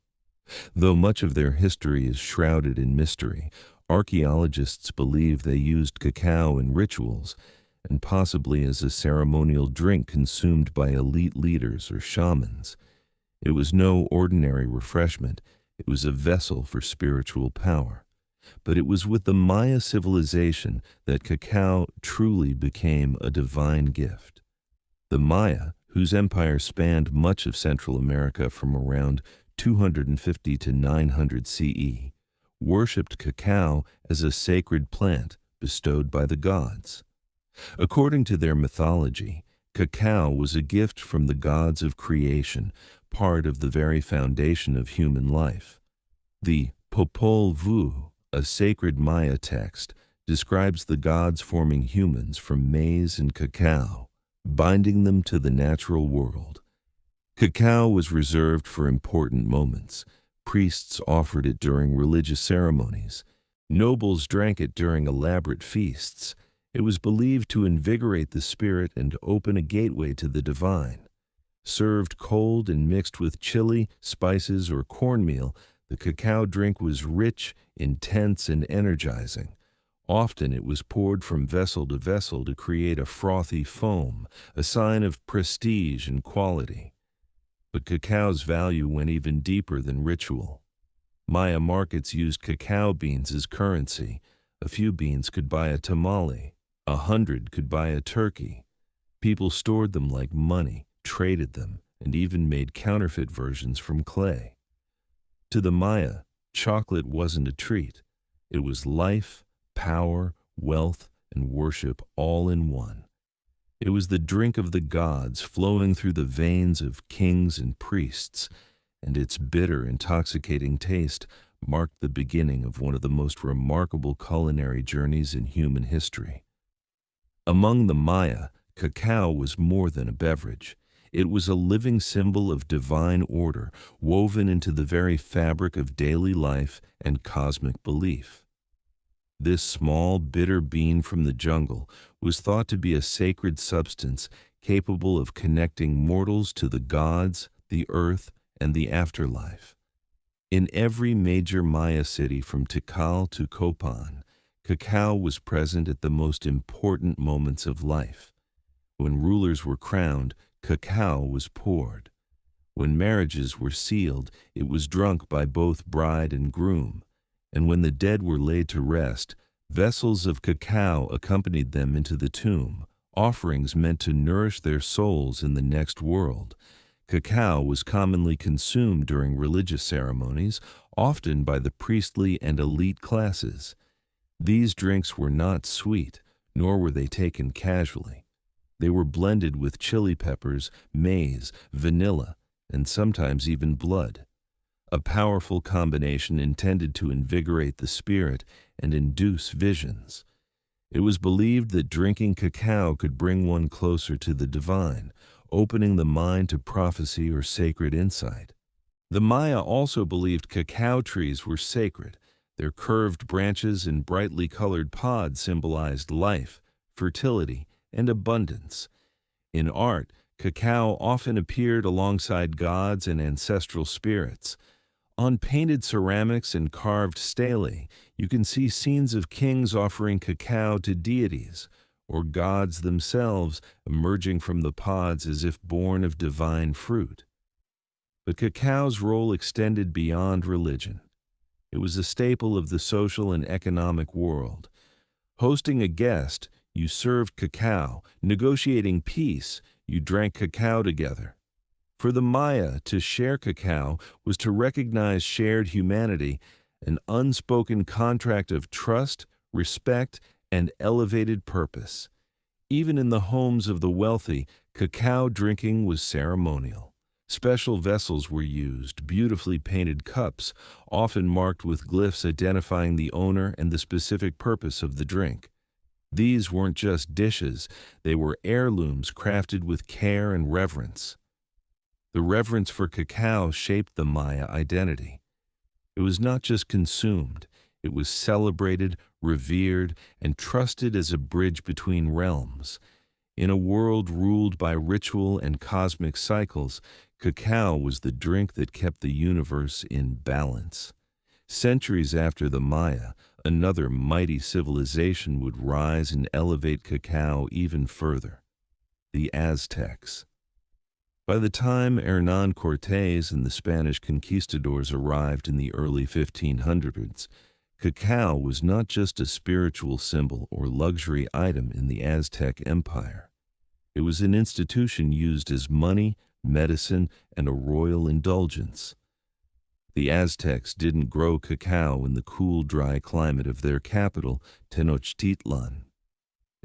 Though much of their history is shrouded in mystery, archaeologists believe they used cacao in rituals, and possibly as a ceremonial drink consumed by elite leaders or shamans. It was no ordinary refreshment. It was a vessel for spiritual power. But it was with the Maya civilization that cacao truly became a divine gift. The Maya, whose empire spanned much of Central America from around 250 to 900 CE, worshipped cacao as a sacred plant bestowed by the gods. According to their mythology, cacao was a gift from the gods of creation, part of the very foundation of human life. The Popol Vuh, a sacred Maya text, describes the gods forming humans from maize and cacao, binding them to the natural world. Cacao was reserved for important moments. Priests offered it during religious ceremonies. Nobles drank it during elaborate feasts. It was believed to invigorate the spirit and open a gateway to the divine. Served cold and mixed with chili, spices, or cornmeal, the cacao drink was rich, intense, and energizing. Often it was poured from vessel to vessel to create a frothy foam, a sign of prestige and quality. But cacao's value went even deeper than ritual. Maya markets used cacao beans as currency. A few beans could buy a tamale. 100 could buy a turkey. People stored them like money, traded them, and even made counterfeit versions from clay. To the Maya, chocolate wasn't a treat. It was life, power, wealth, and worship all in one. It was the drink of the gods flowing through the veins of kings and priests, and its bitter, intoxicating taste marked the beginning of one of the most remarkable culinary journeys in human history. Among the Maya, cacao was more than a beverage. It was a living symbol of divine order, woven into the very fabric of daily life and cosmic belief. This small, bitter bean from the jungle was thought to be a sacred substance capable of connecting mortals to the gods, the earth, and the afterlife. In every major Maya city from Tikal to Copan, cacao was present at the most important moments of life. When rulers were crowned, cacao was poured. When marriages were sealed, it was drunk by both bride and groom. And when the dead were laid to rest, vessels of cacao accompanied them into the tomb, offerings meant to nourish their souls in the next world. Cacao was commonly consumed during religious ceremonies, often by the priestly and elite classes. These drinks were not sweet, nor were they taken casually. They were blended with chili peppers, maize, vanilla, and sometimes even blood. A powerful combination intended to invigorate the spirit and induce visions. It was believed that drinking cacao could bring one closer to the divine, opening the mind to prophecy or sacred insight. The Maya also believed cacao trees were sacred. Their curved branches and brightly colored pods symbolized life, fertility, and abundance. In art, cacao often appeared alongside gods and ancestral spirits. On painted ceramics and carved stelae, you can see scenes of kings offering cacao to deities, or gods themselves emerging from the pods as if born of divine fruit. But cacao's role extended beyond religion. It was a staple of the social and economic world. Hosting a guest, you served cacao. Negotiating peace, you drank cacao together. For the Maya, to share cacao was to recognize shared humanity, an unspoken contract of trust, respect, and elevated purpose. Even in the homes of the wealthy, cacao drinking was ceremonial. Special vessels were used, beautifully painted cups, often marked with glyphs identifying the owner and the specific purpose of the drink. These weren't just dishes, they were heirlooms crafted with care and reverence. The reverence for cacao shaped the Maya identity. It was not just consumed, it was celebrated, revered, and trusted as a bridge between realms. In a world ruled by ritual and cosmic cycles, cacao was the drink that kept the universe in balance. Centuries after the Maya, another mighty civilization would rise and elevate cacao even further: the Aztecs. By the time Hernán Cortés and the Spanish conquistadors arrived in the early 1500s, cacao was not just a spiritual symbol or luxury item in the Aztec Empire. It was an institution used as money, medicine, and a royal indulgence. The Aztecs didn't grow cacao in the cool, dry climate of their capital, Tenochtitlan.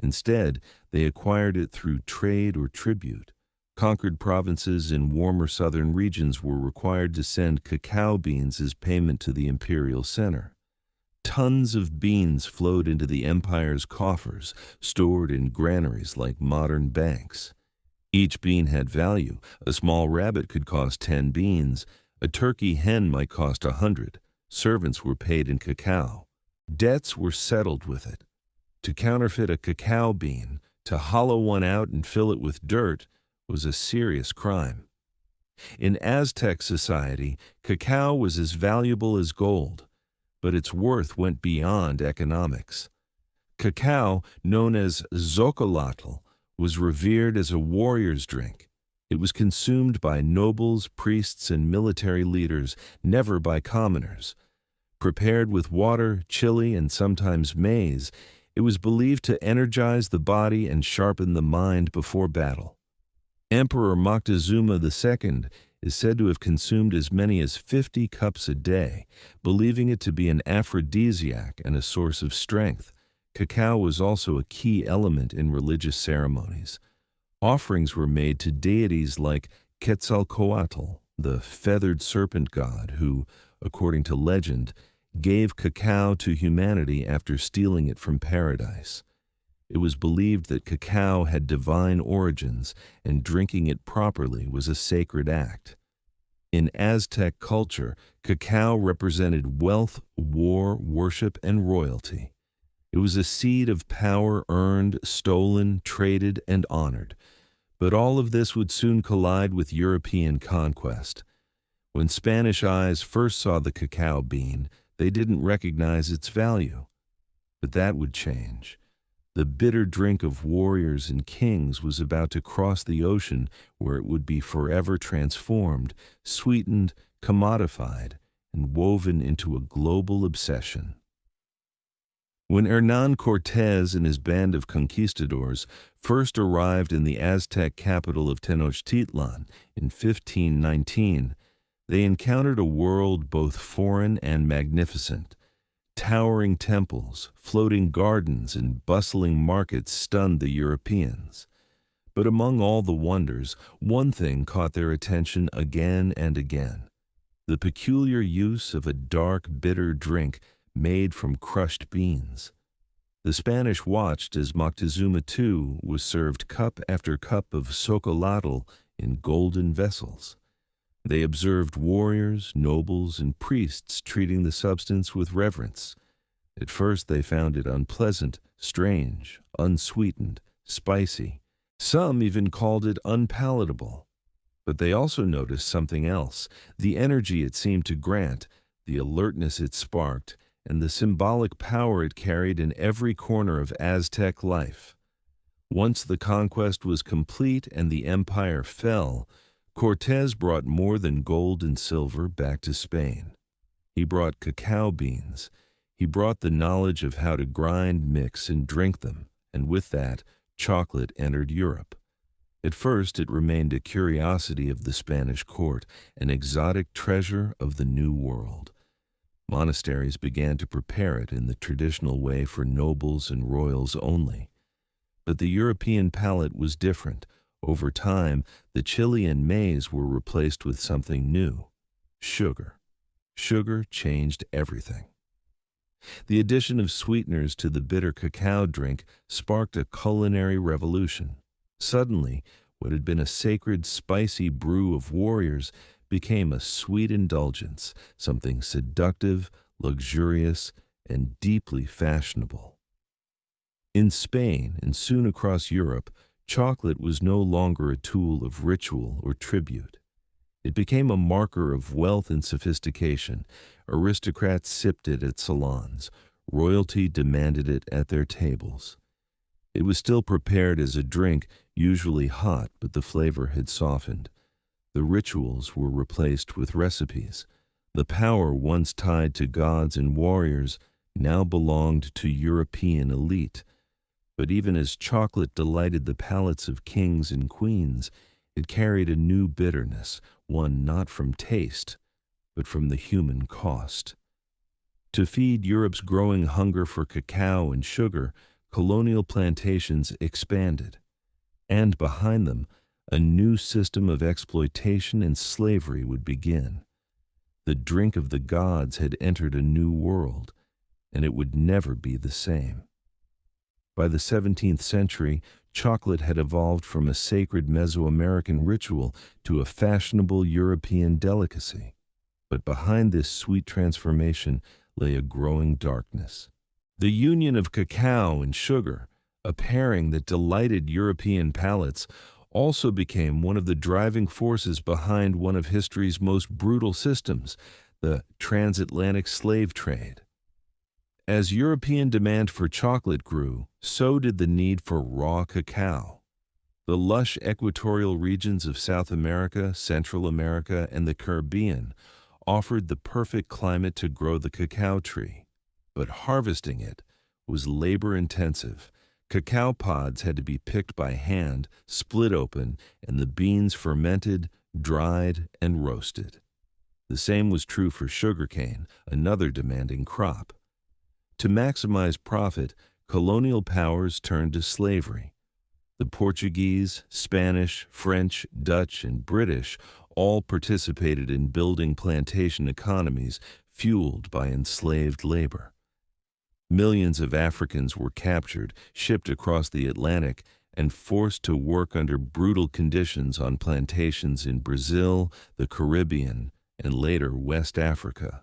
Instead, they acquired it through trade or tribute. Conquered provinces in warmer southern regions were required to send cacao beans as payment to the imperial center. Tons of beans flowed into the empire's coffers, stored in granaries like modern banks. Each bean had value. A small rabbit could cost 10 beans. A turkey hen might cost 100. Servants were paid in cacao. Debts were settled with it. To counterfeit a cacao bean, to hollow one out and fill it with dirt, was a serious crime. In Aztec society, cacao was as valuable as gold, but its worth went beyond economics. Cacao, known as xocolotl, was revered as a warrior's drink. It was consumed by nobles, priests, and military leaders, never by commoners. Prepared with water, chili, and sometimes maize, it was believed to energize the body and sharpen the mind before battle. Emperor Moctezuma II is said to have consumed as many as 50 cups a day, believing it to be an aphrodisiac and a source of strength. Cacao was also a key element in religious ceremonies. Offerings were made to deities like Quetzalcoatl, the feathered serpent god who, according to legend, gave cacao to humanity after stealing it from paradise. It was believed that cacao had divine origins, and drinking it properly was a sacred act. In Aztec culture, cacao represented wealth, war, worship, and royalty. It was a seed of power earned, stolen, traded, and honored. But all of this would soon collide with European conquest. When Spanish eyes first saw the cacao bean, they didn't recognize its value. But that would change. The bitter drink of warriors and kings was about to cross the ocean where it would be forever transformed, sweetened, commodified, and woven into a global obsession. When Hernán Cortés and his band of conquistadors first arrived in the Aztec capital of Tenochtitlan in 1519, they encountered a world both foreign and magnificent. Towering temples, floating gardens, and bustling markets stunned the Europeans. But among all the wonders, one thing caught their attention again and again: the peculiar use of a dark, bitter drink made from crushed beans. The Spanish watched as Moctezuma II was served cup after cup of chocolatl in golden vessels. They observed warriors, nobles, and priests treating the substance with reverence. At first they found it unpleasant, strange, unsweetened, spicy. Some even called it unpalatable. But they also noticed something else: the energy it seemed to grant, the alertness it sparked, and the symbolic power it carried in every corner of Aztec life. Once the conquest was complete and the empire fell, Cortés brought more than gold and silver back to Spain. He brought cacao beans. He brought the knowledge of how to grind, mix, and drink them, and with that, chocolate entered Europe. At first it remained a curiosity of the Spanish court, an exotic treasure of the New World. Monasteries began to prepare it in the traditional way for nobles and royals only. But the European palate was different. Over time, the chili and maize were replaced with something new: sugar. Sugar changed everything. The addition of sweeteners to the bitter cacao drink sparked a culinary revolution. Suddenly, what had been a sacred, spicy brew of warriors became a sweet indulgence, something seductive, luxurious, and deeply fashionable. In Spain, and soon across Europe, chocolate was no longer a tool of ritual or tribute. It became a marker of wealth and sophistication. Aristocrats sipped it at salons. Royalty demanded it at their tables. It was still prepared as a drink, usually hot, but the flavor had softened. The rituals were replaced with recipes. The power once tied to gods and warriors now belonged to European elite. But even as chocolate delighted the palates of kings and queens, it carried a new bitterness, one not from taste, but from the human cost. To feed Europe's growing hunger for cacao and sugar, colonial plantations expanded. And behind them, a new system of exploitation and slavery would begin. The drink of the gods had entered a new world, and it would never be the same. By the 17th century, chocolate had evolved from a sacred Mesoamerican ritual to a fashionable European delicacy. But behind this sweet transformation lay a growing darkness. The union of cacao and sugar, a pairing that delighted European palates, also became one of the driving forces behind one of history's most brutal systems, the transatlantic slave trade. As European demand for chocolate grew, so did the need for raw cacao. The lush equatorial regions of South America, Central America, and the Caribbean offered the perfect climate to grow the cacao tree. But harvesting it was labor-intensive. Cacao pods had to be picked by hand, split open, and the beans fermented, dried, and roasted. The same was true for sugarcane, another demanding crop. To maximize profit, colonial powers turned to slavery. The Portuguese, Spanish, French, Dutch, and British all participated in building plantation economies fueled by enslaved labor. Millions of Africans were captured, shipped across the Atlantic, and forced to work under brutal conditions on plantations in Brazil, the Caribbean, and later West Africa.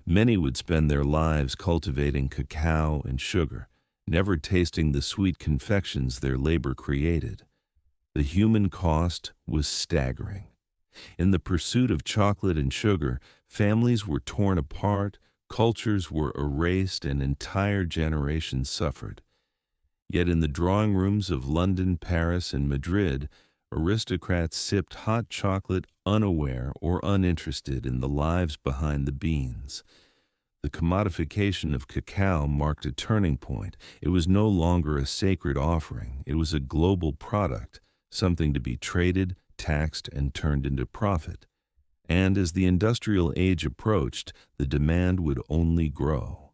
Many would spend their lives cultivating cacao and sugar, never tasting the sweet confections their labor created. The human cost was staggering. In the pursuit of chocolate and sugar, families were torn apart, cultures were erased, and entire generations suffered. Yet in the drawing rooms of London, Paris, and Madrid, aristocrats sipped hot chocolate unaware or uninterested in the lives behind the beans. The commodification of cacao marked a turning point. It was no longer a sacred offering. It was a global product, something to be traded, taxed, and turned into profit. And as the industrial age approached, the demand would only grow.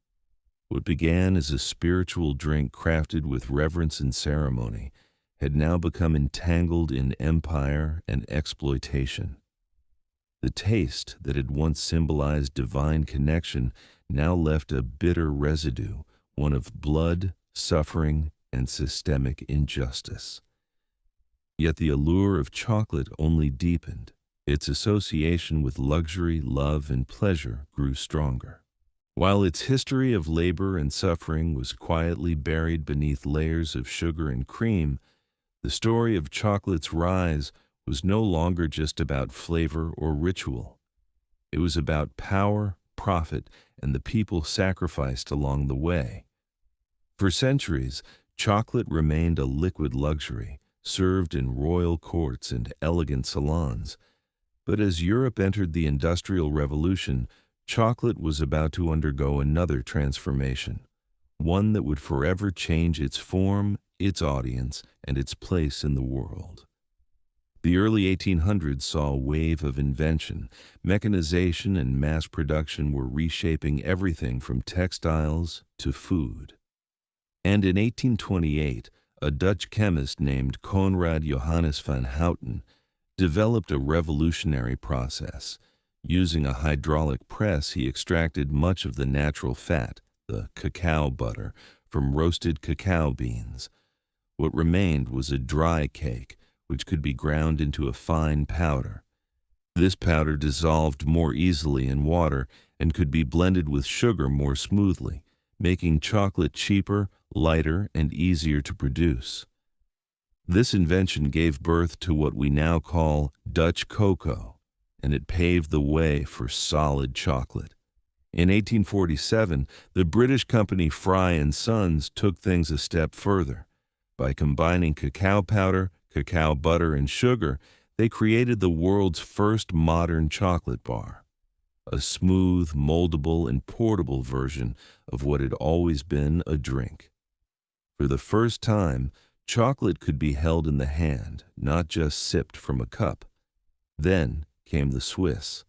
What began as a spiritual drink crafted with reverence and ceremony had now become entangled in empire and exploitation. The taste that had once symbolized divine connection now left a bitter residue, one of blood, suffering, and systemic injustice. Yet the allure of chocolate only deepened. Its association with luxury, love, and pleasure grew stronger. While its history of labor and suffering was quietly buried beneath layers of sugar and cream, the story of chocolate's rise was no longer just about flavor or ritual. It was about power, profit, and the people sacrificed along the way. For centuries, chocolate remained a liquid luxury, served in royal courts and elegant salons. But as Europe entered the Industrial Revolution, chocolate was about to undergo another transformation, one that would forever change its form, its audience, and its place in the world. The early 1800s saw a wave of invention. Mechanization and mass production were reshaping everything from textiles to food. And in 1828, a Dutch chemist named Conrad Johannes van Houten developed a revolutionary process. Using a hydraulic press, he extracted much of the natural fat, the cacao butter, from roasted cacao beans. What remained was a dry cake, which could be ground into a fine powder. This powder dissolved more easily in water and could be blended with sugar more smoothly, making chocolate cheaper, lighter, and easier to produce. This invention gave birth to what we now call Dutch cocoa, and it paved the way for solid chocolate. In 1847, the British company Fry & Sons took things a step further. By combining cacao powder, cacao butter, and sugar, they created the world's first modern chocolate bar, a smooth, moldable, and portable version of what had always been a drink. For the first time, chocolate could be held in the hand, not just sipped from a cup. Then came the Swiss.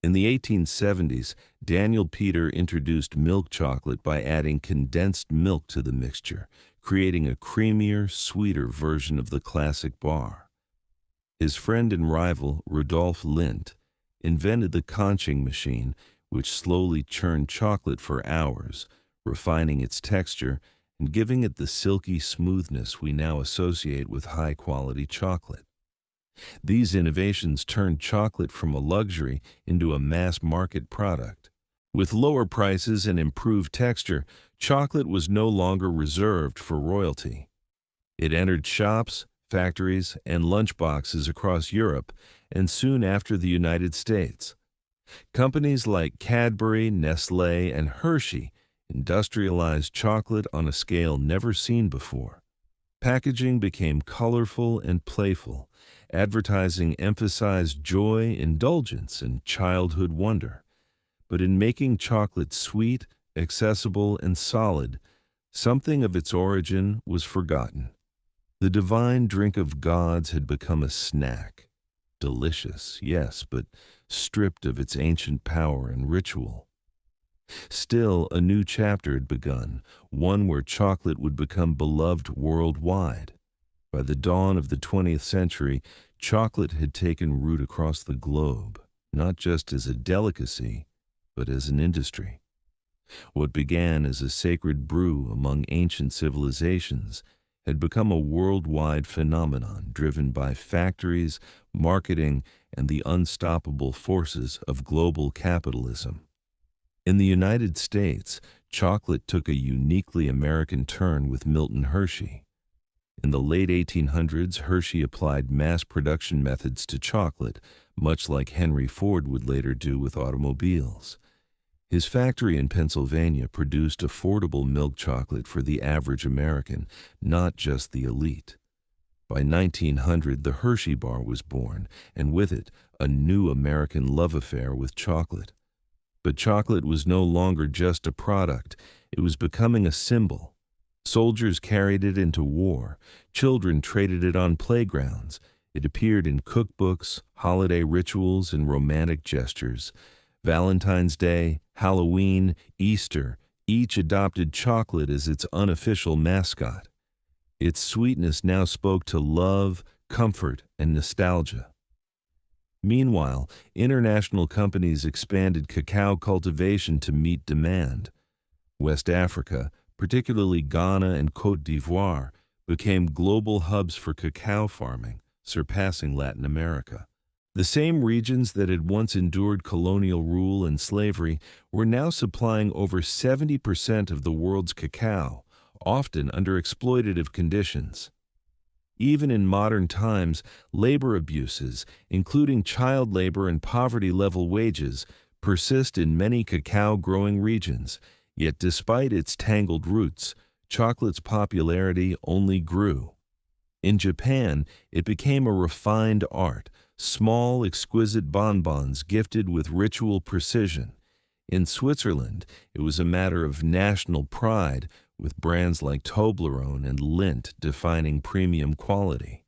In the 1870s, Daniel Peter introduced milk chocolate by adding condensed milk to the mixture, creating a creamier, sweeter version of the classic bar. His friend and rival, Rudolf Lindt, invented the conching machine, which slowly churned chocolate for hours, refining its texture and giving it the silky smoothness we now associate with high-quality chocolate. These innovations turned chocolate from a luxury into a mass-market product. With lower prices and improved texture, chocolate was no longer reserved for royalty. It entered shops, factories, and lunchboxes across Europe, and soon after the United States. Companies like Cadbury, Nestlé, and Hershey industrialized chocolate on a scale never seen before. Packaging became colorful and playful. Advertising emphasized joy, indulgence, and childhood wonder. But in making chocolate sweet, accessible, and solid, Something of its origin was forgotten. The divine drink of gods had become a snack. Delicious, yes, but stripped of its ancient power and ritual. Still, a new chapter had begun, one where chocolate would become beloved worldwide. By the dawn of the 20th century, chocolate had taken root across the globe, not just as a delicacy, but as an industry. What began as a sacred brew among ancient civilizations had become a worldwide phenomenon driven by factories, marketing, and the unstoppable forces of global capitalism. In the United States, chocolate took a uniquely American turn with Milton Hershey. In the late 1800s, Hershey applied mass production methods to chocolate, much like Henry Ford would later do with automobiles. His factory in Pennsylvania produced affordable milk chocolate for the average American, not just the elite. By 1900, the Hershey bar was born, and with it, a new American love affair with chocolate. But chocolate was no longer just a product, it was becoming a symbol. Soldiers carried it into war, children traded it on playgrounds, it appeared in cookbooks, holiday rituals, and romantic gestures. Valentine's Day, Halloween, Easter, each adopted chocolate as its unofficial mascot. Its sweetness now spoke to love, comfort, and nostalgia. Meanwhile, international companies expanded cacao cultivation to meet demand. West Africa, particularly Ghana and Côte d'Ivoire, became global hubs for cacao farming, surpassing Latin America. The same regions that had once endured colonial rule and slavery were now supplying over 70% of the world's cacao, often under exploitative conditions. Even in modern times, labor abuses, including child labor and poverty-level wages, persist in many cacao-growing regions, yet despite its tangled roots, chocolate's popularity only grew. In Japan, it became a refined art, small, exquisite bonbons gifted with ritual precision. In Switzerland, it was a matter of national pride, with brands like Toblerone and Lindt defining premium quality.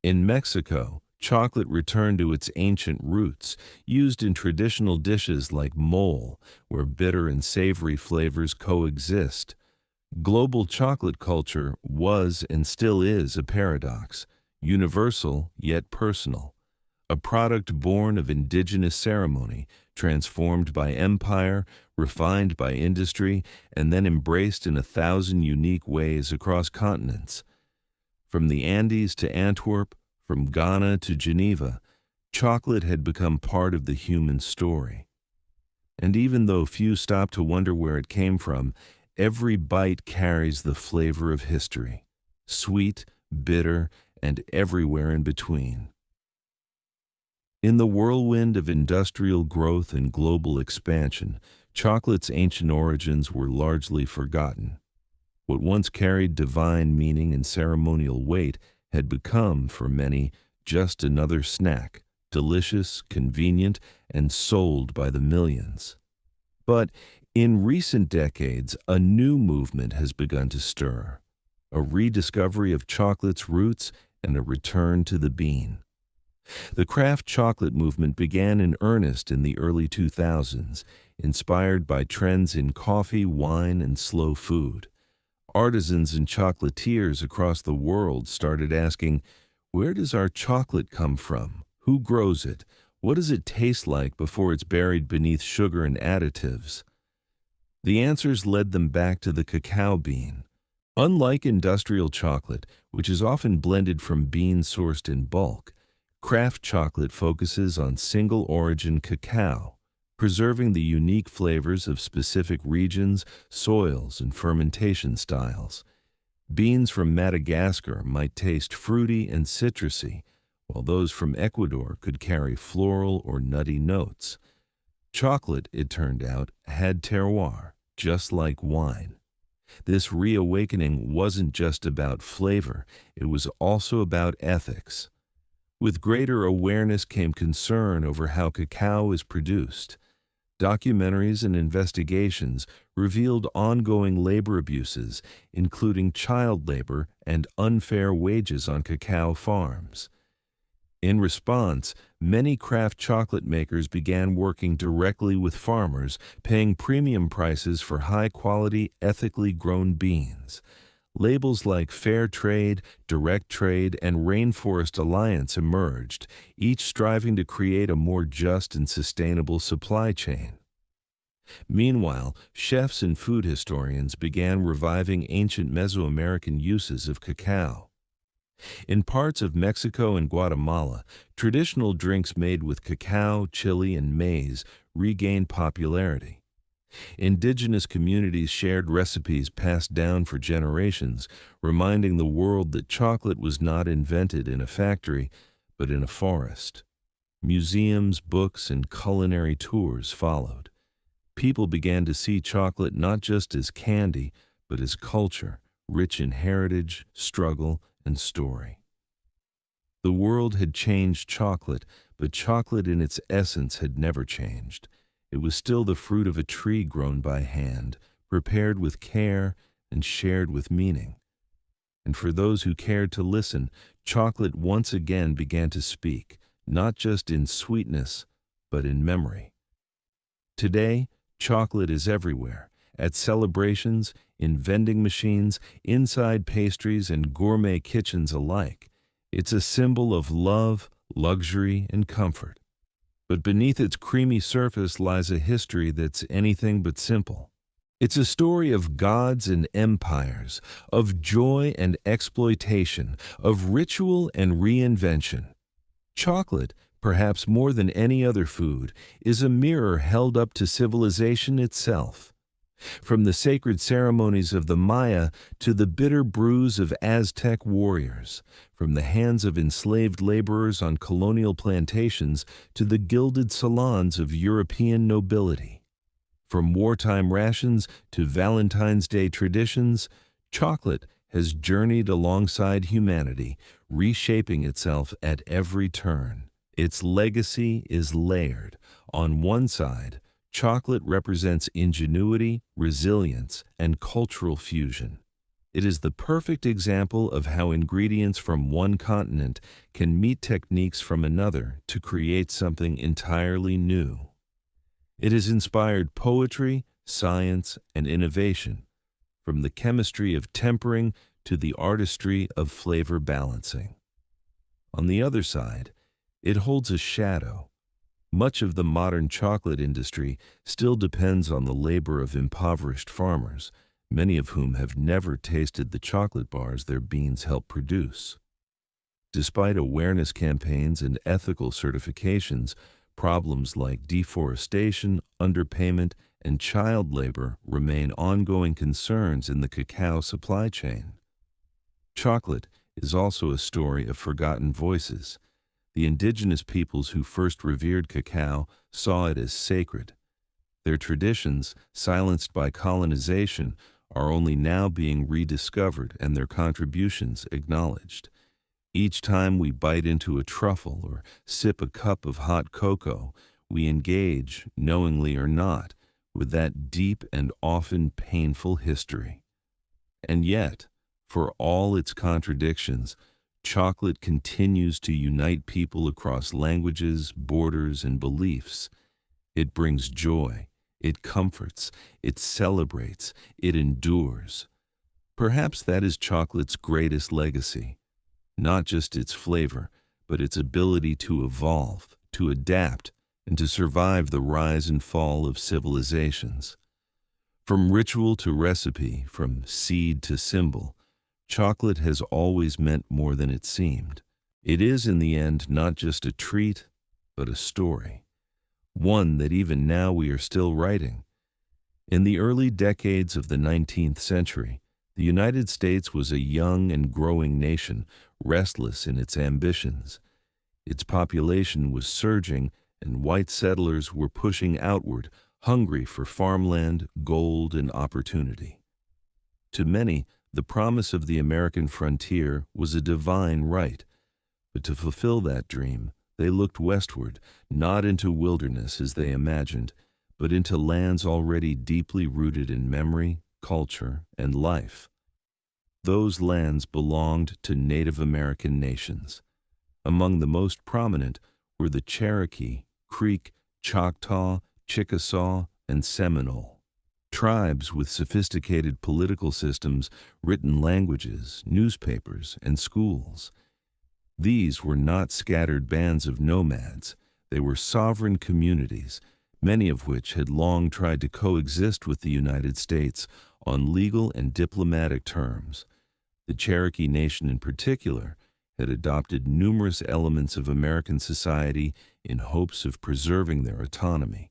In Mexico, chocolate returned to its ancient roots, used in traditional dishes like mole, where bitter and savory flavors coexist. Global chocolate culture was and still is a paradox, universal yet personal, a product born of indigenous ceremony, transformed by empire, refined by industry, and then embraced in 1,000 unique ways across continents. From the Andes to Antwerp, from Ghana to Geneva, chocolate had become part of the human story. And even though few stop to wonder where it came from, every bite carries the flavor of history, sweet, bitter, and everywhere in between. In the whirlwind of industrial growth and global expansion, chocolate's ancient origins were largely forgotten. What once carried divine meaning and ceremonial weight had become, for many, just another snack, delicious, convenient, and sold by the millions. But in recent decades, a new movement has begun to stir, a rediscovery of chocolate's roots and a return to the bean. The craft chocolate movement began in earnest in the early 2000s, inspired by trends in coffee, wine, and slow food. Artisans and chocolatiers across the world started asking, where does our chocolate come from? Who grows it? What does it taste like before it's buried beneath sugar and additives? The answers led them back to the cacao bean. Unlike industrial chocolate, which is often blended from beans sourced in bulk, craft chocolate focuses on single-origin cacao, preserving the unique flavors of specific regions, soils, and fermentation styles. Beans from Madagascar might taste fruity and citrusy, while those from Ecuador could carry floral or nutty notes. Chocolate, it turned out, had terroir, just like wine. This reawakening wasn't just about flavor, it was also about ethics. With greater awareness came concern over how cacao is produced. Documentaries and investigations revealed ongoing labor abuses, including child labor and unfair wages on cacao farms. In response, many craft chocolate makers began working directly with farmers, paying premium prices for high-quality, ethically grown beans. Labels like Fair Trade, Direct Trade, and Rainforest Alliance emerged, each striving to create a more just and sustainable supply chain. Meanwhile, chefs and food historians began reviving ancient Mesoamerican uses of cacao. In parts of Mexico and Guatemala, traditional drinks made with cacao, chili, and maize regained popularity. Indigenous communities shared recipes passed down for generations, reminding the world that chocolate was not invented in a factory, but in a forest. Museums, books, and culinary tours followed. People began to see chocolate not just as candy, but as culture, rich in heritage, struggle, and story. The world had changed chocolate, but chocolate in its essence had never changed. It was still the fruit of a tree grown by hand, prepared with care and shared with meaning. And for those who cared to listen, chocolate once again began to speak, not just in sweetness, but in memory. Today, chocolate is everywhere, at celebrations, in vending machines, inside pastries, and gourmet kitchens alike. It's a symbol of love, luxury, and comfort. But beneath its creamy surface lies a history that's anything but simple. It's a story of gods and empires, of joy and exploitation, of ritual and reinvention. Chocolate, perhaps more than any other food, is a mirror held up to civilization itself. From the sacred ceremonies of the Maya to the bitter brews of Aztec warriors, from the hands of enslaved laborers on colonial plantations to the gilded salons of European nobility. From wartime rations to Valentine's Day traditions, chocolate has journeyed alongside humanity, reshaping itself at every turn. Its legacy is layered. On one side, chocolate represents ingenuity, resilience, and cultural fusion. It is the perfect example of how ingredients from one continent can meet techniques from another to create something entirely new. It has inspired poetry, science, and innovation, from the chemistry of tempering to the artistry of flavor balancing. On the other side, it holds a shadow. Much of the modern chocolate industry still depends on the labor of impoverished farmers, many of whom have never tasted the chocolate bars their beans help produce. Despite awareness campaigns and ethical certifications, problems like deforestation, underpayment, and child labor remain ongoing concerns in the cacao supply chain. Chocolate is also a story of forgotten voices. The indigenous peoples who first revered cacao saw it as sacred. Their traditions, silenced by colonization, are only now being rediscovered and their contributions acknowledged. Each time we bite into a truffle or sip a cup of hot cocoa, we engage, knowingly or not, with that deep and often painful history. And yet, for all its contradictions, chocolate continues to unite people across languages, borders, and beliefs. It brings joy, it comforts, it celebrates, it endures. Perhaps that is chocolate's greatest legacy. Not just its flavor, but its ability to evolve, to adapt, and to survive the rise and fall of civilizations. From ritual to recipe, from seed to symbol, chocolate has always meant more than it seemed. It is, in the end, not just a treat, but a story. One that even now we are still writing. In the early decades of the 19th century, the United States was a young and growing nation, restless in its ambitions. Its population was surging, and white settlers were pushing outward, hungry for farmland, gold, and opportunity. To many, the promise of the American frontier was a divine right, but to fulfill that dream, they looked westward, not into wilderness as they imagined, but into lands already deeply rooted in memory, culture, and life. Those lands belonged to Native American nations. Among the most prominent were the Cherokee, Creek, Choctaw, Chickasaw, and Seminole. Tribes with sophisticated political systems, written languages, newspapers, and schools. These were not scattered bands of nomads. They were sovereign communities, many of which had long tried to coexist with the United States on legal and diplomatic terms. The Cherokee Nation in particular had adopted numerous elements of American society in hopes of preserving their autonomy.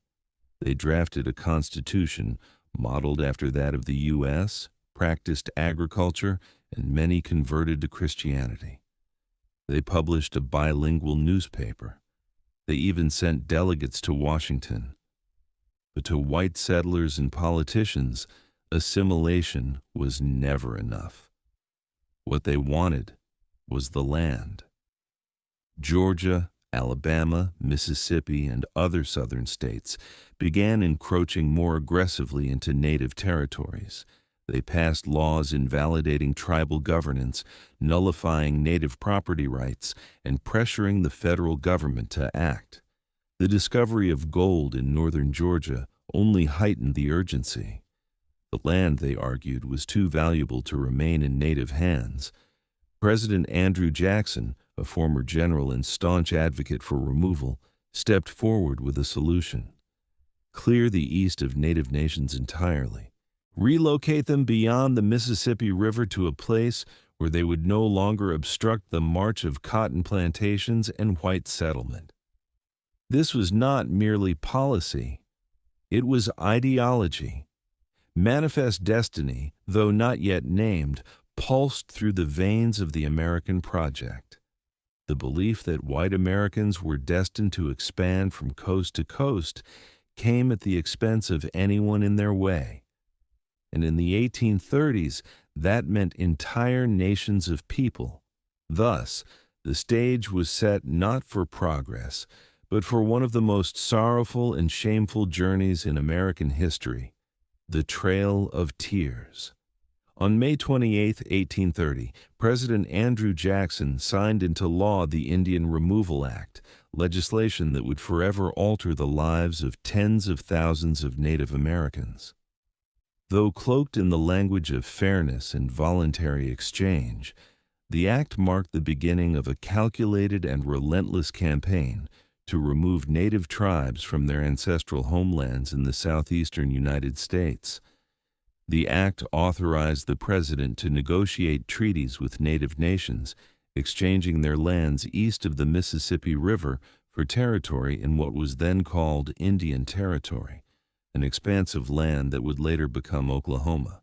They drafted a constitution modeled after that of the U.S., practiced agriculture, and many converted to Christianity. They published a bilingual newspaper. They even sent delegates to Washington. But to white settlers and politicians, assimilation was never enough. What they wanted was the land. Georgia, Alabama, Mississippi, and other southern states began encroaching more aggressively into native territories. They passed laws invalidating tribal governance, nullifying native property rights, and pressuring the federal government to act. The discovery of gold in northern Georgia only heightened the urgency. The land, they argued, was too valuable to remain in native hands. President Andrew Jackson, a former general and staunch advocate for removal, stepped forward with a solution. Clear the east of native nations entirely. Relocate them beyond the Mississippi River to a place where they would no longer obstruct the march of cotton plantations and white settlement. This was not merely policy. It was ideology. Manifest destiny, though not yet named, pulsed through the veins of the American project. The belief that white Americans were destined to expand from coast to coast came at the expense of anyone in their way. And in the 1830s, that meant entire nations of people. Thus, the stage was set not for progress, but for one of the most sorrowful and shameful journeys in American history, the Trail of Tears. On May 28, 1830, President Andrew Jackson signed into law the Indian Removal Act, legislation that would forever alter the lives of tens of thousands of Native Americans. Though cloaked in the language of fairness and voluntary exchange, the act marked the beginning of a calculated and relentless campaign to remove Native tribes from their ancestral homelands in the southeastern United States. The act authorized the president to negotiate treaties with Native nations, exchanging their lands east of the Mississippi River for territory in what was then called Indian Territory, an expanse of land that would later become Oklahoma.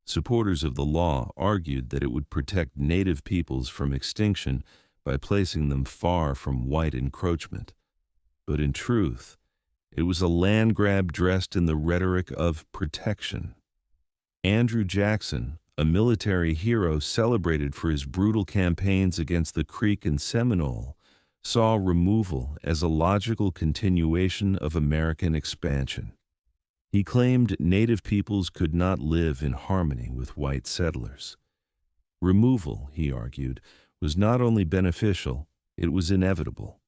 Supporters of the law argued that it would protect Native peoples from extinction by placing them far from white encroachment. But in truth, it was a land grab dressed in the rhetoric of protection. Andrew Jackson, a military hero celebrated for his brutal campaigns against the Creek and Seminole, saw removal as a logical continuation of American expansion. He claimed Native peoples could not live in harmony with white settlers. Removal, he argued, was not only beneficial, it was inevitable.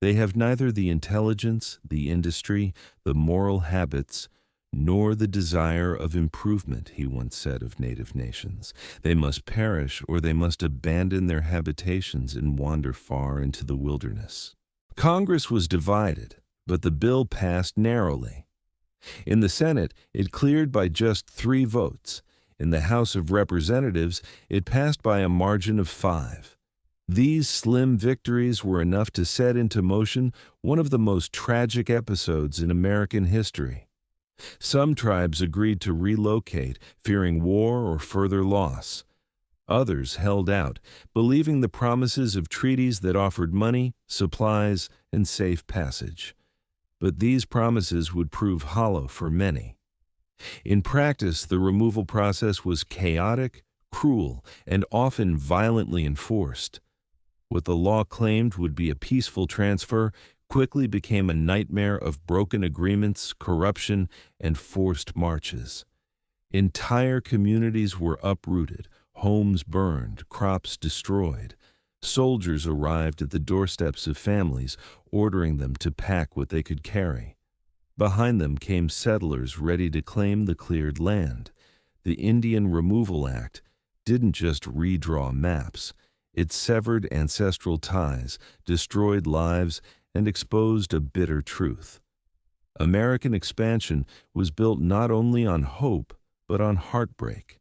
They have neither the intelligence, the industry, the moral habits, nor the desire of improvement, he once said of Native nations. They must perish, or they must abandon their habitations and wander far into the wilderness. Congress was divided, but the bill passed narrowly. In the Senate, it cleared by just 3 votes. In the House of Representatives, it passed by a margin of 5. These slim victories were enough to set into motion one of the most tragic episodes in American history. Some tribes agreed to relocate, fearing war or further loss. Others held out, believing the promises of treaties that offered money, supplies, and safe passage. But these promises would prove hollow for many. In practice, the removal process was chaotic, cruel, and often violently enforced. What the law claimed would be a peaceful transfer quickly became a nightmare of broken agreements, corruption, and forced marches. Entire communities were uprooted, homes burned, crops destroyed. Soldiers arrived at the doorsteps of families, ordering them to pack what they could carry. Behind them came settlers ready to claim the cleared land. The Indian Removal Act didn't just redraw maps. It severed ancestral ties, destroyed lives, and exposed a bitter truth. American expansion was built not only on hope, but on heartbreak.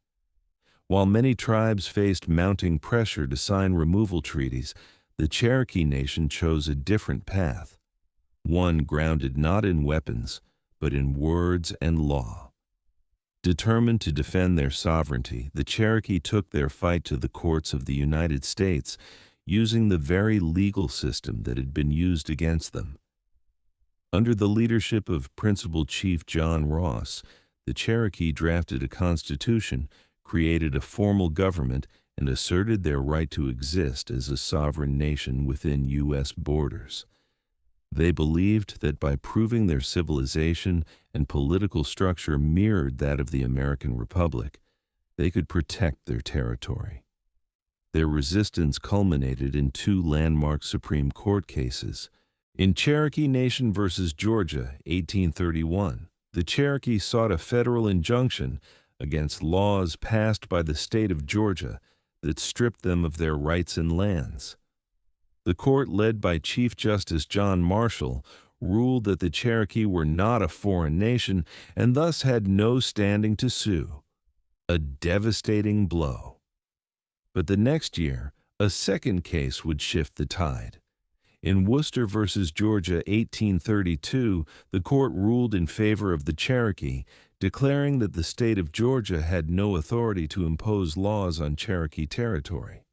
While many tribes faced mounting pressure to sign removal treaties, the Cherokee Nation chose a different path, one grounded not in weapons, but in words and law. Determined to defend their sovereignty, the Cherokee took their fight to the courts of the United States, using the very legal system that had been used against them. Under the leadership of Principal Chief John Ross, the Cherokee drafted a constitution, created a formal government, and asserted their right to exist as a sovereign nation within U.S. borders. They believed that by proving their civilization and political structure mirrored that of the American Republic, they could protect their territory. Their resistance culminated in two landmark Supreme Court cases. In Cherokee Nation versus Georgia, 1831, the Cherokee sought a federal injunction against laws passed by the state of Georgia that stripped them of their rights and lands. The court, led by Chief Justice John Marshall, ruled that the Cherokee were not a foreign nation and thus had no standing to sue. A devastating blow. But the next year, a second case would shift the tide. In Worcester versus Georgia, 1832, the court ruled in favor of the Cherokee, declaring that the state of Georgia had no authority to impose laws on Cherokee territory.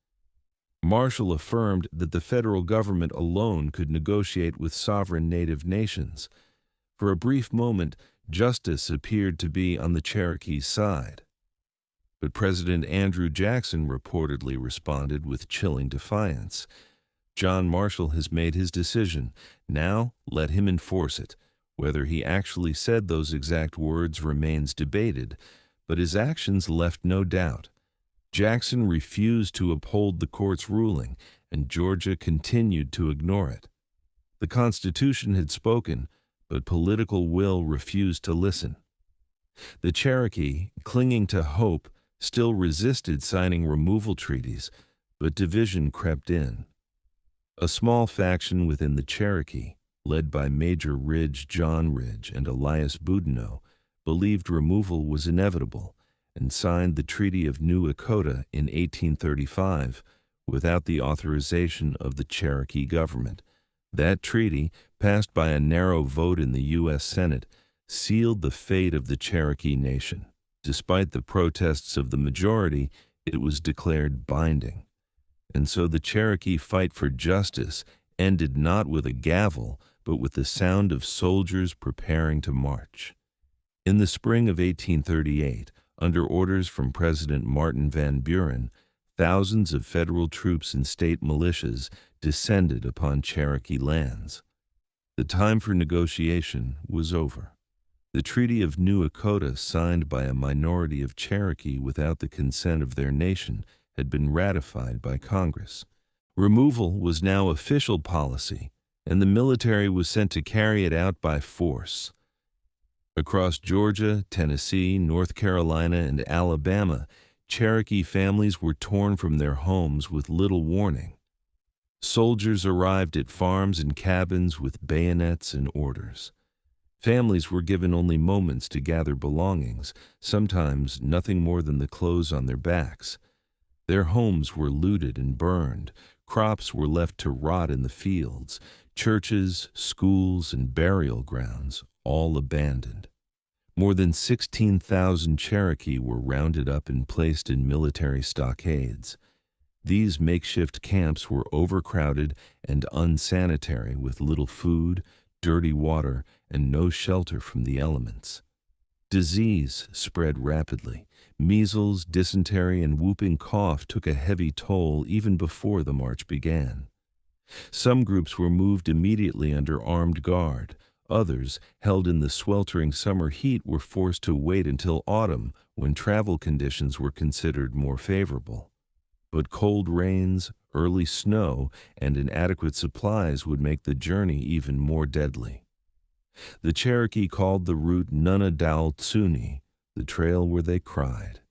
Marshall affirmed that the federal government alone could negotiate with sovereign native nations. For a brief moment, justice appeared to be on the Cherokee's side. But President Andrew Jackson reportedly responded with chilling defiance. John Marshall has made his decision. Now let him enforce it. Whether he actually said those exact words remains debated, but his actions left no doubt. Jackson refused to uphold the court's ruling, and Georgia continued to ignore it. The Constitution had spoken, but political will refused to listen. The Cherokee, clinging to hope, still resisted signing removal treaties, but division crept in. A small faction within the Cherokee, led by Major John Ridge and Elias Boudinot, believed removal was inevitable and signed the Treaty of New Echota in 1835 without the authorization of the Cherokee government. That treaty, passed by a narrow vote in the U.S. Senate, sealed the fate of the Cherokee Nation. Despite the protests of the majority, it was declared binding. And so the Cherokee fight for justice ended not with a gavel, but with the sound of soldiers preparing to march. In the spring of 1838, under orders from President Martin Van Buren, thousands of federal troops and state militias descended upon Cherokee lands. The time for negotiation was over. The Treaty of New Echota, signed by a minority of Cherokee without the consent of their nation, had been ratified by Congress. Removal was now official policy, and the military was sent to carry it out by force. Across Georgia, Tennessee, North Carolina, and Alabama, Cherokee families were torn from their homes with little warning. Soldiers arrived at farms and cabins with bayonets and orders. Families were given only moments to gather belongings, sometimes nothing more than the clothes on their backs. Their homes were looted and burned. Crops were left to rot in the fields. Churches, schools, and burial grounds, all abandoned. More than 16,000 Cherokee were rounded up and placed in military stockades. These makeshift camps were overcrowded and unsanitary, with little food, dirty water, and no shelter from the elements. Disease spread rapidly. Measles, dysentery, and whooping cough took a heavy toll even before the march began. Some groups were moved immediately under armed guard. Others, held in the sweltering summer heat, were forced to wait until autumn, when travel conditions were considered more favorable. But cold rains, early snow, and inadequate supplies would make the journey even more deadly. The Cherokee called the route Nunna Dal Tsuni, the trail where they cried.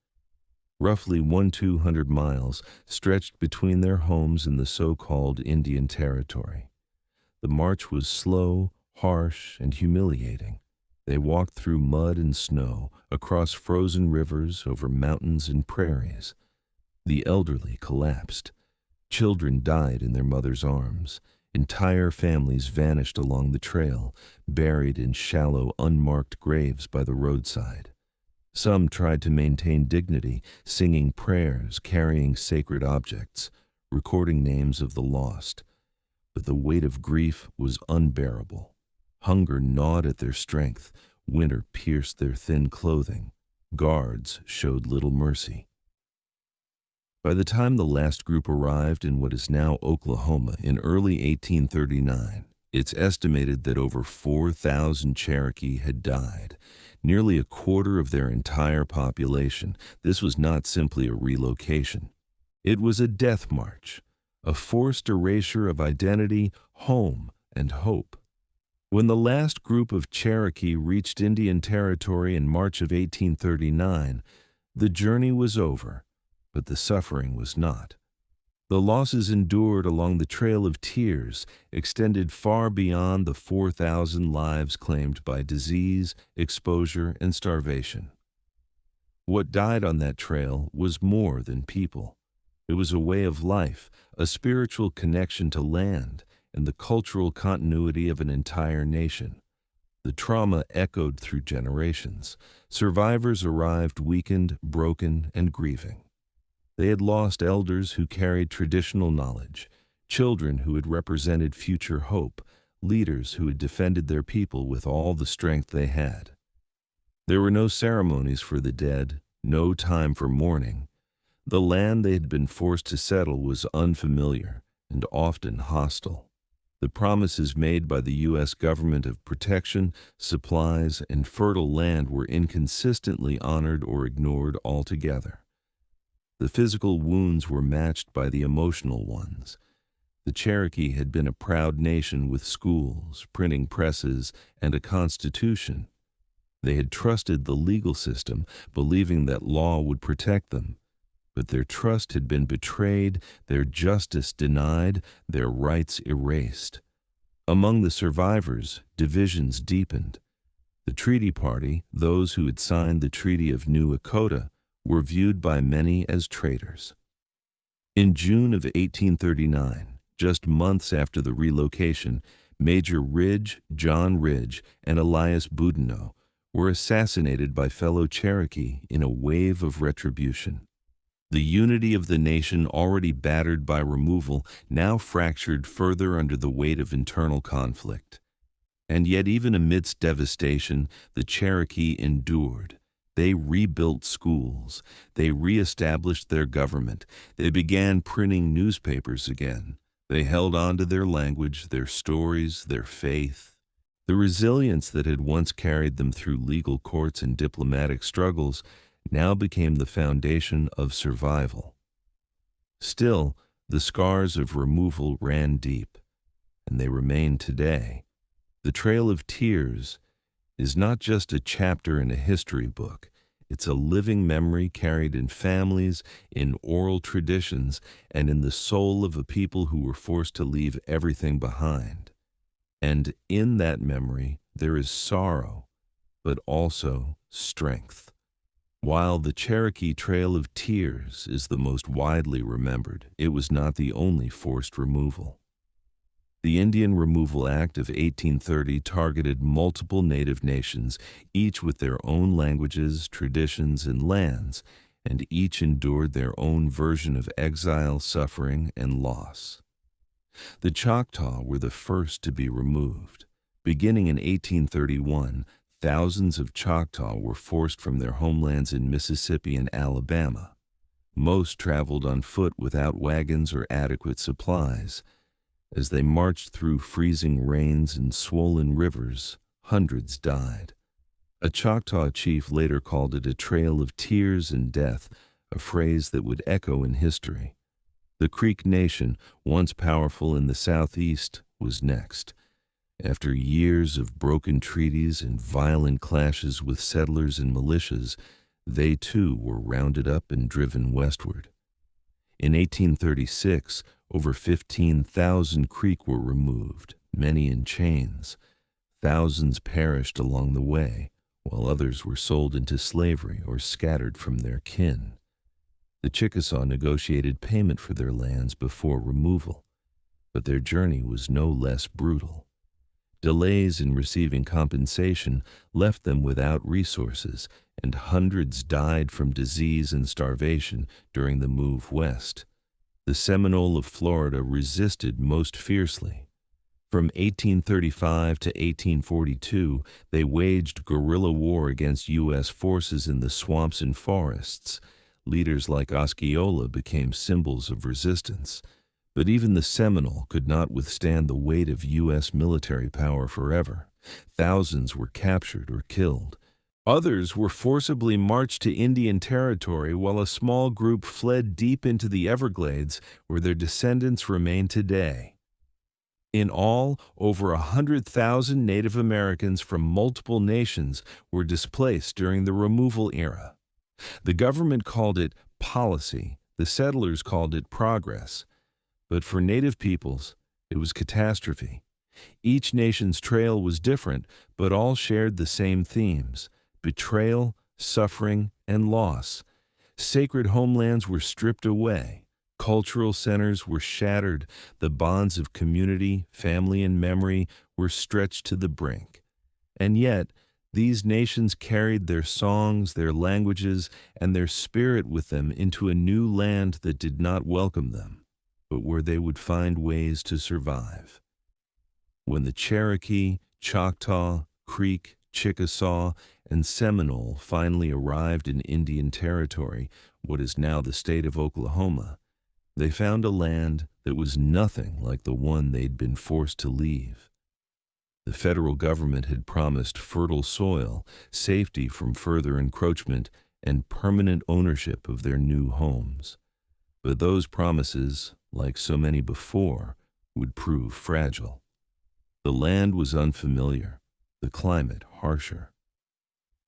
Roughly 200 miles stretched between their homes in the so-called Indian Territory. The march was slow, harsh, and humiliating. They walked through mud and snow, across frozen rivers, over mountains and prairies. The elderly collapsed. Children died in their mothers' arms. Entire families vanished along the trail, buried in shallow, unmarked graves by the roadside. Some tried to maintain dignity, singing prayers, carrying sacred objects, recording names of the lost. But the weight of grief was unbearable. Hunger gnawed at their strength. Winter pierced their thin clothing. Guards showed little mercy. By the time the last group arrived in what is now Oklahoma in early 1839, it's estimated that over 4,000 Cherokee had died, nearly a quarter of their entire population. This was not simply a relocation. It was a death march, a forced erasure of identity, home, and hope. When the last group of Cherokee reached Indian Territory in March of 1839, the journey was over, but the suffering was not. The losses endured along the Trail of Tears extended far beyond the 4,000 lives claimed by disease, exposure, and starvation. What died on that trail was more than people. It was a way of life, a spiritual connection to land, and the cultural continuity of an entire nation. The trauma echoed through generations. Survivors arrived weakened, broken, and grieving. They had lost elders who carried traditional knowledge, children who had represented future hope, leaders who had defended their people with all the strength they had. There were no ceremonies for the dead, no time for mourning. The land they had been forced to settle was unfamiliar and often hostile. The promises made by the U.S. government of protection, supplies, and fertile land were inconsistently honored or ignored altogether. The physical wounds were matched by the emotional ones. The Cherokee had been a proud nation with schools, printing presses, and a constitution. They had trusted the legal system, believing that law would protect them. But their trust had been betrayed, their justice denied, their rights erased. Among the survivors, divisions deepened. The treaty party, those who had signed the Treaty of New Echota, were viewed by many as traitors. In June of 1839, just months after the relocation, Major Ridge, John Ridge, and Elias Boudinot were assassinated by fellow Cherokee in a wave of retribution. The unity of the nation, already battered by removal, now fractured further under the weight of internal conflict. And yet, even amidst devastation, the Cherokee endured. They rebuilt schools. They reestablished their government. They began printing newspapers again. They held on to their language, their stories, their faith. The resilience that had once carried them through legal courts and diplomatic struggles now became the foundation of survival. Still, the scars of removal ran deep, and they remain today. The Trail of Tears is not just a chapter in a history book. It's a living memory carried in families, in oral traditions, and in the soul of a people who were forced to leave everything behind. And in that memory, there is sorrow, but also strength. While the Cherokee Trail of Tears is the most widely remembered, it was not the only forced removal. The Indian Removal Act of 1830 targeted multiple native nations, each with their own languages, traditions, and lands, and each endured their own version of exile, suffering, and loss. The Choctaw were the first to be removed. Beginning in 1831, thousands of Choctaw were forced from their homelands in Mississippi and Alabama. Most traveled on foot without wagons or adequate supplies. As they marched through freezing rains and swollen rivers, hundreds died. A Choctaw chief later called it a trail of tears and death, a phrase that would echo in history. The Creek Nation, once powerful in the southeast, was next. After years of broken treaties and violent clashes with settlers and militias, they too were rounded up and driven westward. In 1836, over 15,000 Creek were removed, many in chains. Thousands perished along the way, while others were sold into slavery or scattered from their kin. The Chickasaw negotiated payment for their lands before removal, but their journey was no less brutal. Delays in receiving compensation left them without resources, and hundreds died from disease and starvation during the move west. The Seminole of Florida resisted most fiercely. From 1835 to 1842, they waged guerrilla war against U.S. forces in the swamps and forests. Leaders like Osceola became symbols of resistance. But even the Seminole could not withstand the weight of U.S. military power forever. Thousands were captured or killed. Others were forcibly marched to Indian territory, while a small group fled deep into the Everglades, where their descendants remain today. In all, over 100,000 Native Americans from multiple nations were displaced during the removal era. The government called it policy, the settlers called it progress. But for Native peoples, it was catastrophe. Each nation's trail was different, but all shared the same themes: betrayal, suffering, and loss. Sacred homelands were stripped away. Cultural centers were shattered. The bonds of community, family, and memory were stretched to the brink. And yet, these nations carried their songs, their languages, and their spirit with them into a new land that did not welcome them, but where they would find ways to survive. When the Cherokee, Choctaw, Creek, Chickasaw, and Seminole finally arrived in Indian Territory, what is now the state of Oklahoma, they found a land that was nothing like the one they'd been forced to leave. The federal government had promised fertile soil, safety from further encroachment, and permanent ownership of their new homes. But those promises, like so many before, would prove fragile. The land was unfamiliar, the climate harsher.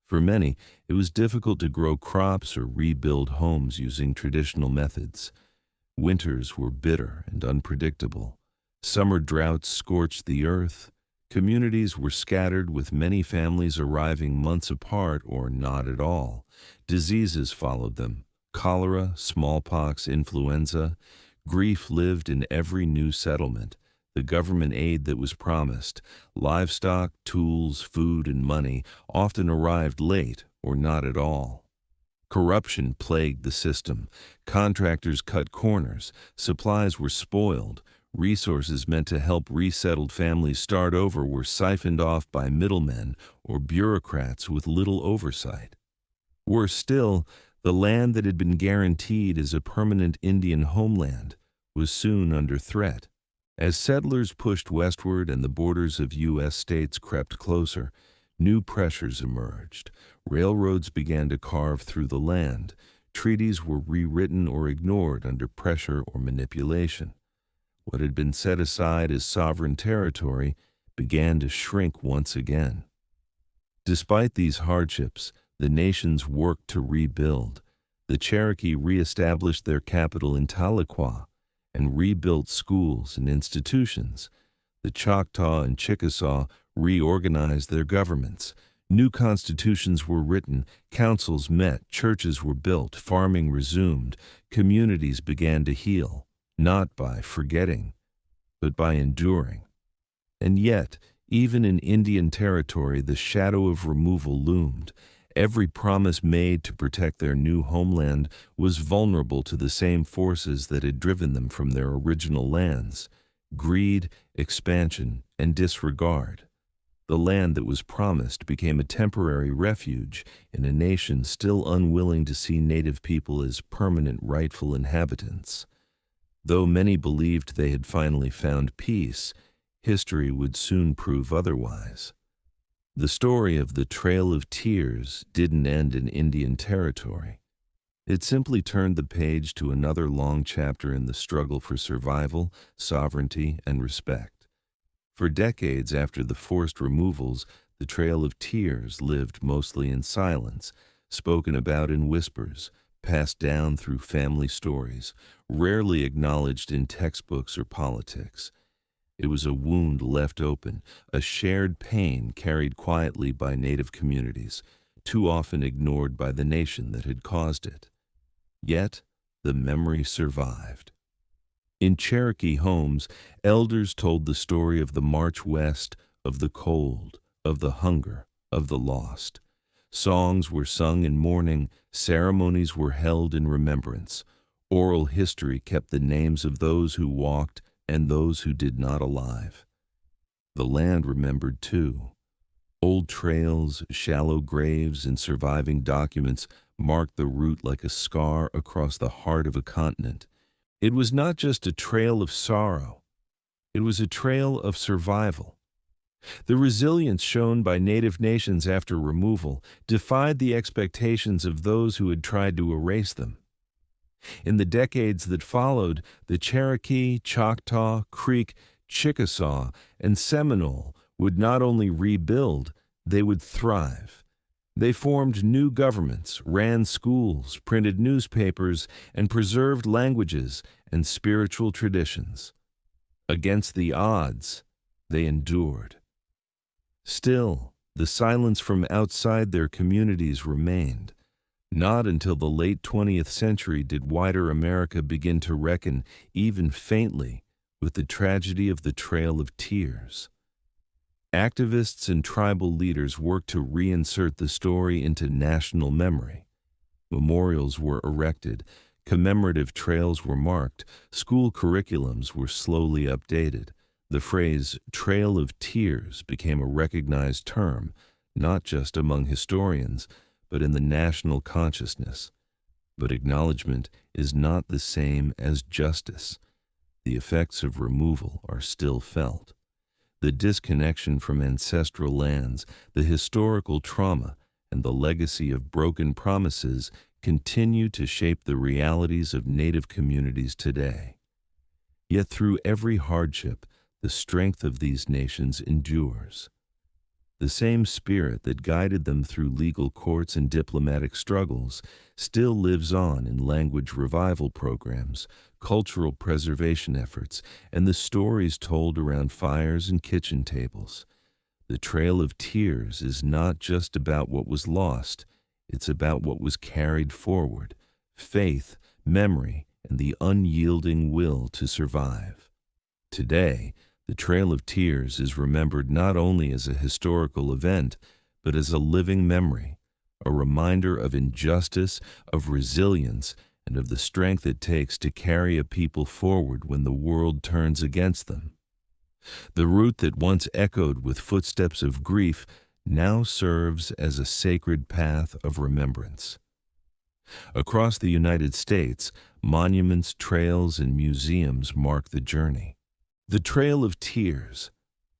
For many, it was difficult to grow crops or rebuild homes using traditional methods. Winters were bitter and unpredictable. Summer droughts scorched the earth. Communities were scattered, with many families arriving months apart or not at all. Diseases followed them: cholera, smallpox, influenza. Grief lived in every new settlement. The government aid that was promised, livestock, tools, food, and money, often arrived late or not at all. Corruption plagued the system. Contractors cut corners. Supplies were spoiled. Resources meant to help resettled families start over were siphoned off by middlemen or bureaucrats with little oversight. Worse still, the land that had been guaranteed as a permanent Indian homeland was soon under threat. As settlers pushed westward and the borders of U.S. states crept closer, new pressures emerged. Railroads began to carve through the land. Treaties were rewritten or ignored under pressure or manipulation. What had been set aside as sovereign territory began to shrink once again. Despite these hardships, the nations worked to rebuild. The Cherokee reestablished their capital in Tahlequah and rebuilt schools and institutions. The Choctaw and Chickasaw reorganized their governments. New constitutions were written, councils met, churches were built, farming resumed, communities began to heal, not by forgetting, but by enduring. And yet, even in Indian territory, the shadow of removal loomed. Every promise made to protect their new homeland was vulnerable to the same forces that had driven them from their original lands: greed, expansion, and disregard. The land that was promised became a temporary refuge in a nation still unwilling to see Native people as permanent rightful inhabitants. Though many believed they had finally found peace, history would soon prove otherwise. The story of the Trail of Tears didn't end in Indian territory. It simply turned the page to another long chapter in the struggle for survival, sovereignty, and respect. For decades after the forced removals, the Trail of Tears lived mostly in silence, spoken about in whispers, passed down through family stories, rarely acknowledged in textbooks or politics. It was a wound left open, a shared pain carried quietly by Native communities, too often ignored by the nation that had caused it. Yet, the memory survived. In Cherokee homes, elders told the story of the march west, of the cold, of the hunger, of the lost. Songs were sung in mourning, ceremonies were held in remembrance. Oral history kept the names of those who walked and those who did not alive. The land remembered too. Old trails, shallow graves, and surviving documents marked the route like a scar across the heart of a continent. It was not just a trail of sorrow. It was a trail of survival. The resilience shown by Native nations after removal defied the expectations of those who had tried to erase them. In the decades that followed, the Cherokee, Choctaw, Creek, Chickasaw, and Seminole would not only rebuild, they would thrive. They formed new governments, ran schools, printed newspapers, and preserved languages and spiritual traditions. Against the odds, they endured. Still, the silence from outside their communities remained. Not until the late 20th century did wider America begin to reckon, even faintly, with the tragedy of the Trail of Tears. Activists and tribal leaders worked to reinsert the story into national memory. Memorials were erected, commemorative trails were marked, school curriculums were slowly updated. The phrase Trail of Tears became a recognized term, not just among historians, but in the national consciousness. But acknowledgement is not the same as justice. The effects of removal are still felt. The disconnection from ancestral lands, the historical trauma, and the legacy of broken promises continue to shape the realities of Native communities today. Yet through every hardship, the strength of these nations endures. The same spirit that guided them through legal courts and diplomatic struggles still lives on in language revival programs, cultural preservation efforts, and the stories told around fires and kitchen tables. The Trail of Tears is not just about what was lost, it's about what was carried forward, faith, memory, and the unyielding will to survive. Today, the Trail of Tears is remembered not only as a historical event, but as a living memory, a reminder of injustice, of resilience, and of the strength it takes to carry a people forward when the world turns against them. The route that once echoed with footsteps of grief now serves as a sacred path of remembrance. Across the United States, monuments, trails, and museums mark the journey. The Trail of Tears,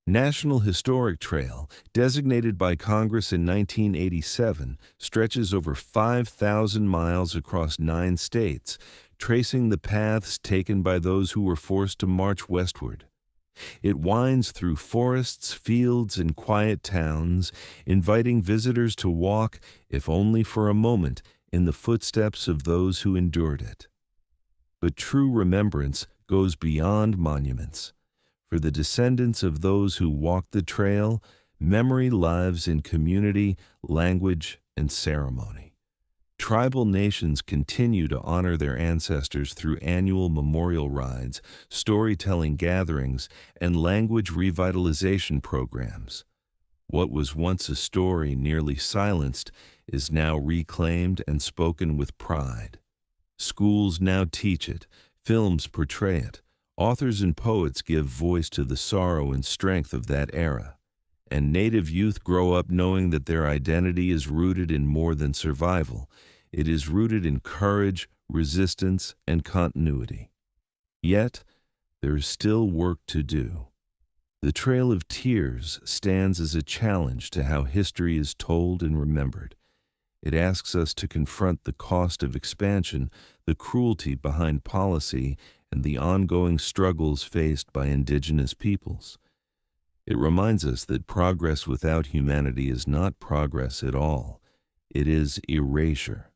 National Historic Trail, designated by Congress in 1987, stretches over 5,000 miles across 9 states, tracing the paths taken by those who were forced to march westward. It winds through forests, fields, and quiet towns, inviting visitors to walk, if only for a moment, in the footsteps of those who endured it. But true remembrance goes beyond monuments. For the descendants of those who walked the trail, memory lives in community, language, and ceremony. Tribal nations continue to honor their ancestors through annual memorial rides, storytelling gatherings, and language revitalization programs. What was once a story nearly silenced is now reclaimed and spoken with pride. Schools now teach it, films portray it, authors and poets give voice to the sorrow and strength of that era. And Native youth grow up knowing that their identity is rooted in more than survival. It is rooted in courage, resistance, and continuity. Yet, there is still work to do. The Trail of Tears stands as a challenge to how history is told and remembered. It asks us to confront the cost of expansion, the cruelty behind policy, and the ongoing struggles faced by indigenous peoples. It reminds us that progress without humanity is not progress at all. It is erasure.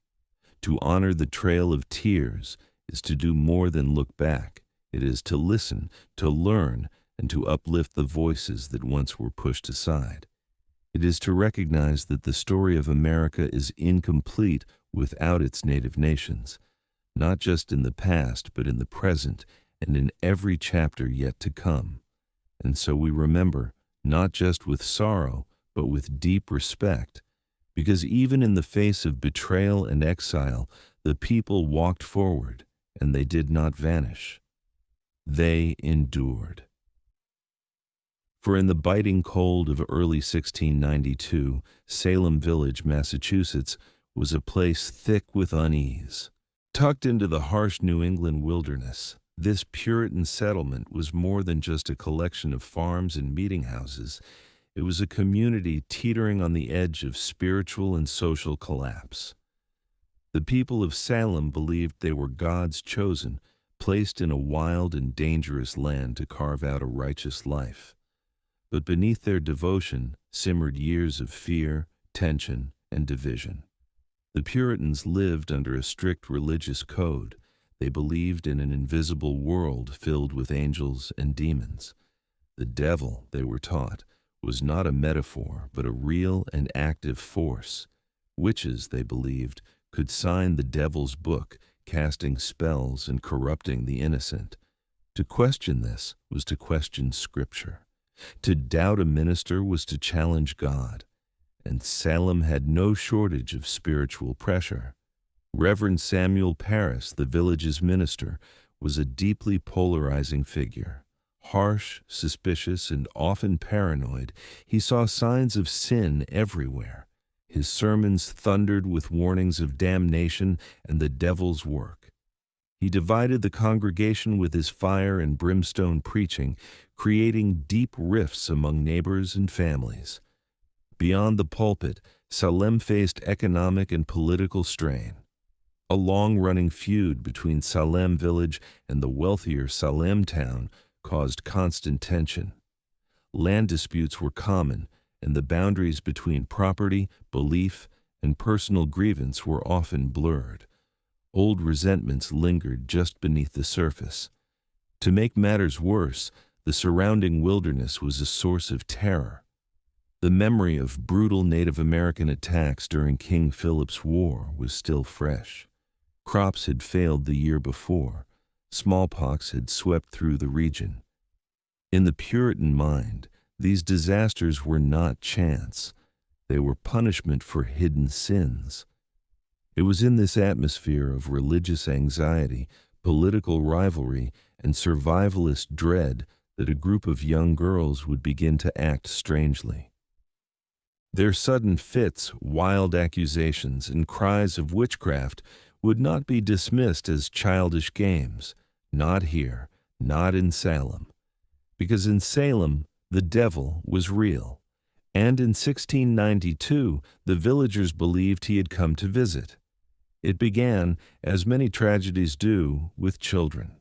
To honor the Trail of Tears is to do more than look back. It is to listen, to learn, and to uplift the voices that once were pushed aside. It is to recognize that the story of America is incomplete without its native nations, not just in the past, but in the present and in every chapter yet to come. And so we remember, not just with sorrow, but with deep respect, because even in the face of betrayal and exile, the people walked forward, and they did not vanish. They endured. For in the biting cold of early 1692, Salem Village, Massachusetts, was a place thick with unease. Tucked into the harsh New England wilderness, this Puritan settlement was more than just a collection of farms and meeting houses. It was a community teetering on the edge of spiritual and social collapse. The people of Salem believed they were God's chosen, placed in a wild and dangerous land to carve out a righteous life. But beneath their devotion simmered years of fear, tension, and division. The Puritans lived under a strict religious code. They believed in an invisible world filled with angels and demons. The devil, they were taught, was not a metaphor, but a real and active force. Witches, they believed, could sign the devil's book, casting spells and corrupting the innocent. To question this was to question Scripture. To doubt a minister was to challenge God, and Salem had no shortage of spiritual pressure. Reverend Samuel Parris, the village's minister, was a deeply polarizing figure. Harsh, suspicious, and often paranoid, he saw signs of sin everywhere. His sermons thundered with warnings of damnation and the devil's work. He divided the congregation with his fire and brimstone preaching, creating deep rifts among neighbors and families. Beyond the pulpit, Salem faced economic and political strain. A long-running feud between Salem Village and the wealthier Salem town caused constant tension. Land disputes were common, and the boundaries between property, belief, and personal grievance were often blurred. Old resentments lingered just beneath the surface. To make matters worse, the surrounding wilderness was a source of terror. The memory of brutal Native American attacks during King Philip's War was still fresh. Crops had failed the year before. Smallpox had swept through the region. In the Puritan mind, these disasters were not chance. They were punishment for hidden sins. It was in this atmosphere of religious anxiety, political rivalry, and survivalist dread that a group of young girls would begin to act strangely. Their sudden fits, wild accusations, and cries of witchcraft would not be dismissed as childish games. Not here, not in Salem. Because in Salem, the devil was real. And in 1692, the villagers believed he had come to visit. It began, as many tragedies do, with children.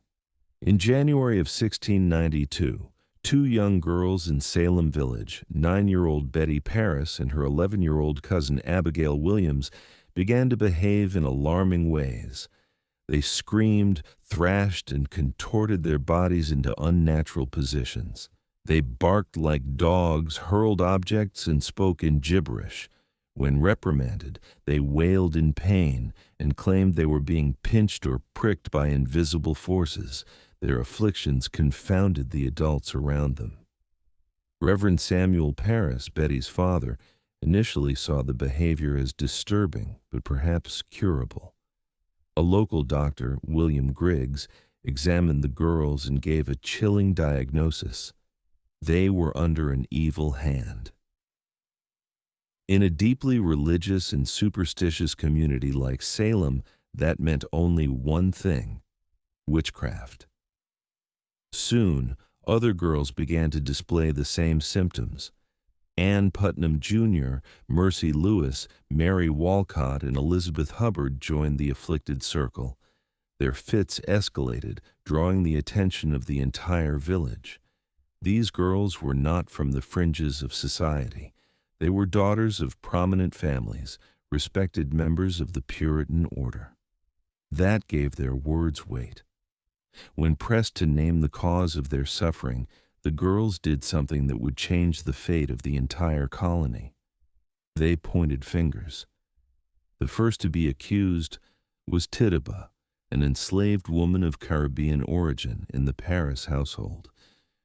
In January of 1692, two young girls in Salem Village, 9-year-old Betty Parris and her 11-year-old cousin Abigail Williams, began to behave in alarming ways. They screamed, thrashed, and contorted their bodies into unnatural positions. They barked like dogs, hurled objects, and spoke in gibberish. When reprimanded, they wailed in pain and claimed they were being pinched or pricked by invisible forces. Their afflictions confounded the adults around them. Reverend Samuel Parris, Betty's father, initially saw the behavior as disturbing, but perhaps curable. A local doctor, William Griggs, examined the girls and gave a chilling diagnosis. They were under an evil hand. In a deeply religious and superstitious community like Salem, that meant only one thing: witchcraft. Soon, other girls began to display the same symptoms. Ann Putnam Jr., Mercy Lewis, Mary Walcott, and Elizabeth Hubbard joined the afflicted circle. Their fits escalated, drawing the attention of the entire village. These girls were not from the fringes of society. They were daughters of prominent families, respected members of the Puritan order. That gave their words weight. When pressed to name the cause of their suffering, the girls did something that would change the fate of the entire colony. They pointed fingers. The first to be accused was Tituba, an enslaved woman of Caribbean origin in the Paris household.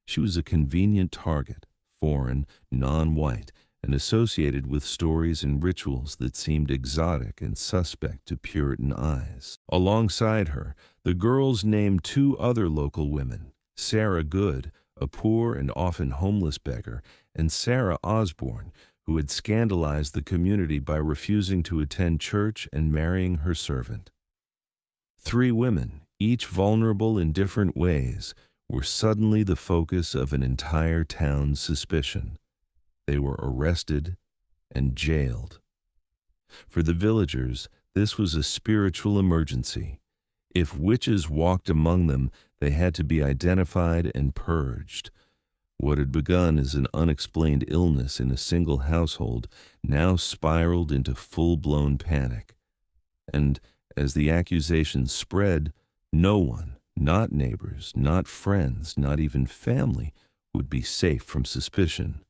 She was a convenient target, foreign, non-white, and associated with stories and rituals that seemed exotic and suspect to Puritan eyes. Alongside her, the girls named two other local women, Sarah Good, a poor and often homeless beggar, and Sarah Osborne, who had scandalized the community by refusing to attend church and marrying her servant. 3 women, each vulnerable in different ways, were suddenly the focus of an entire town's suspicion. They were arrested and jailed. For the villagers, this was a spiritual emergency. If witches walked among them, they had to be identified and purged. What had begun as an unexplained illness in a single household now spiraled into full-blown panic. And as the accusations spread, no one, not neighbors, not friends, not even family, would be safe from suspicion.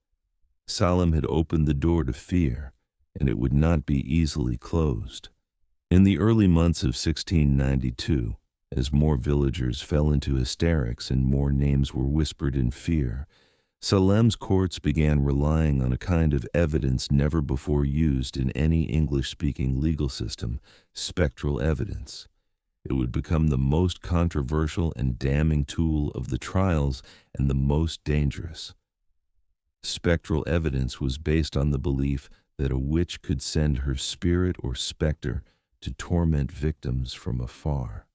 Salem had opened the door to fear, and it would not be easily closed. In the early months of 1692, as more villagers fell into hysterics and more names were whispered in fear, Salem's courts began relying on a kind of evidence never before used in any English-speaking legal system, spectral evidence. It would become the most controversial and damning tool of the trials and the most dangerous. Spectral evidence was based on the belief that a witch could send her spirit or specter to torment victims from afar.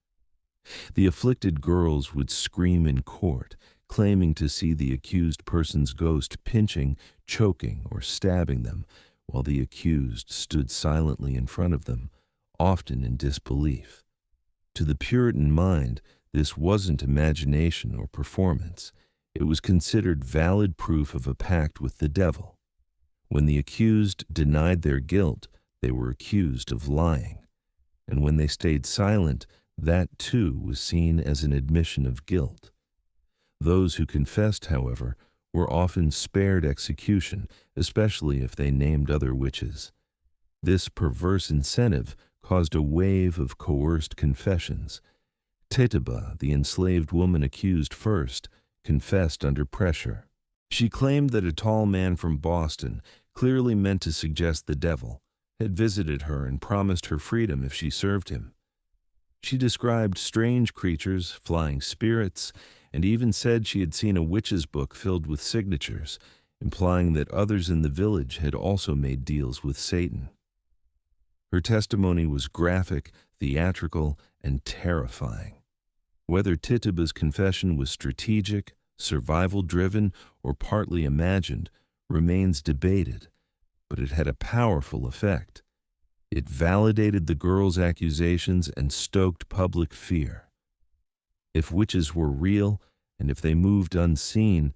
The afflicted girls would scream in court, claiming to see the accused person's ghost pinching, choking, or stabbing them, while the accused stood silently in front of them, often in disbelief. To the Puritan mind, this wasn't imagination or performance. It was considered valid proof of a pact with the devil. When the accused denied their guilt, they were accused of lying. And when they stayed silent, that too was seen as an admission of guilt. Those who confessed, however, were often spared execution, especially if they named other witches. This perverse incentive caused a wave of coerced confessions. Tituba, the enslaved woman accused first, confessed under pressure. She claimed that a tall man from Boston, clearly meant to suggest the devil, had visited her and promised her freedom if she served him. She described strange creatures, flying spirits, and even said she had seen a witch's book filled with signatures, implying that others in the village had also made deals with Satan. Her testimony was graphic, theatrical, and terrifying. Whether Tituba's confession was strategic, survival-driven, or partly imagined remains debated, but it had a powerful effect. It validated the girl's accusations and stoked public fear. If witches were real, and if they moved unseen,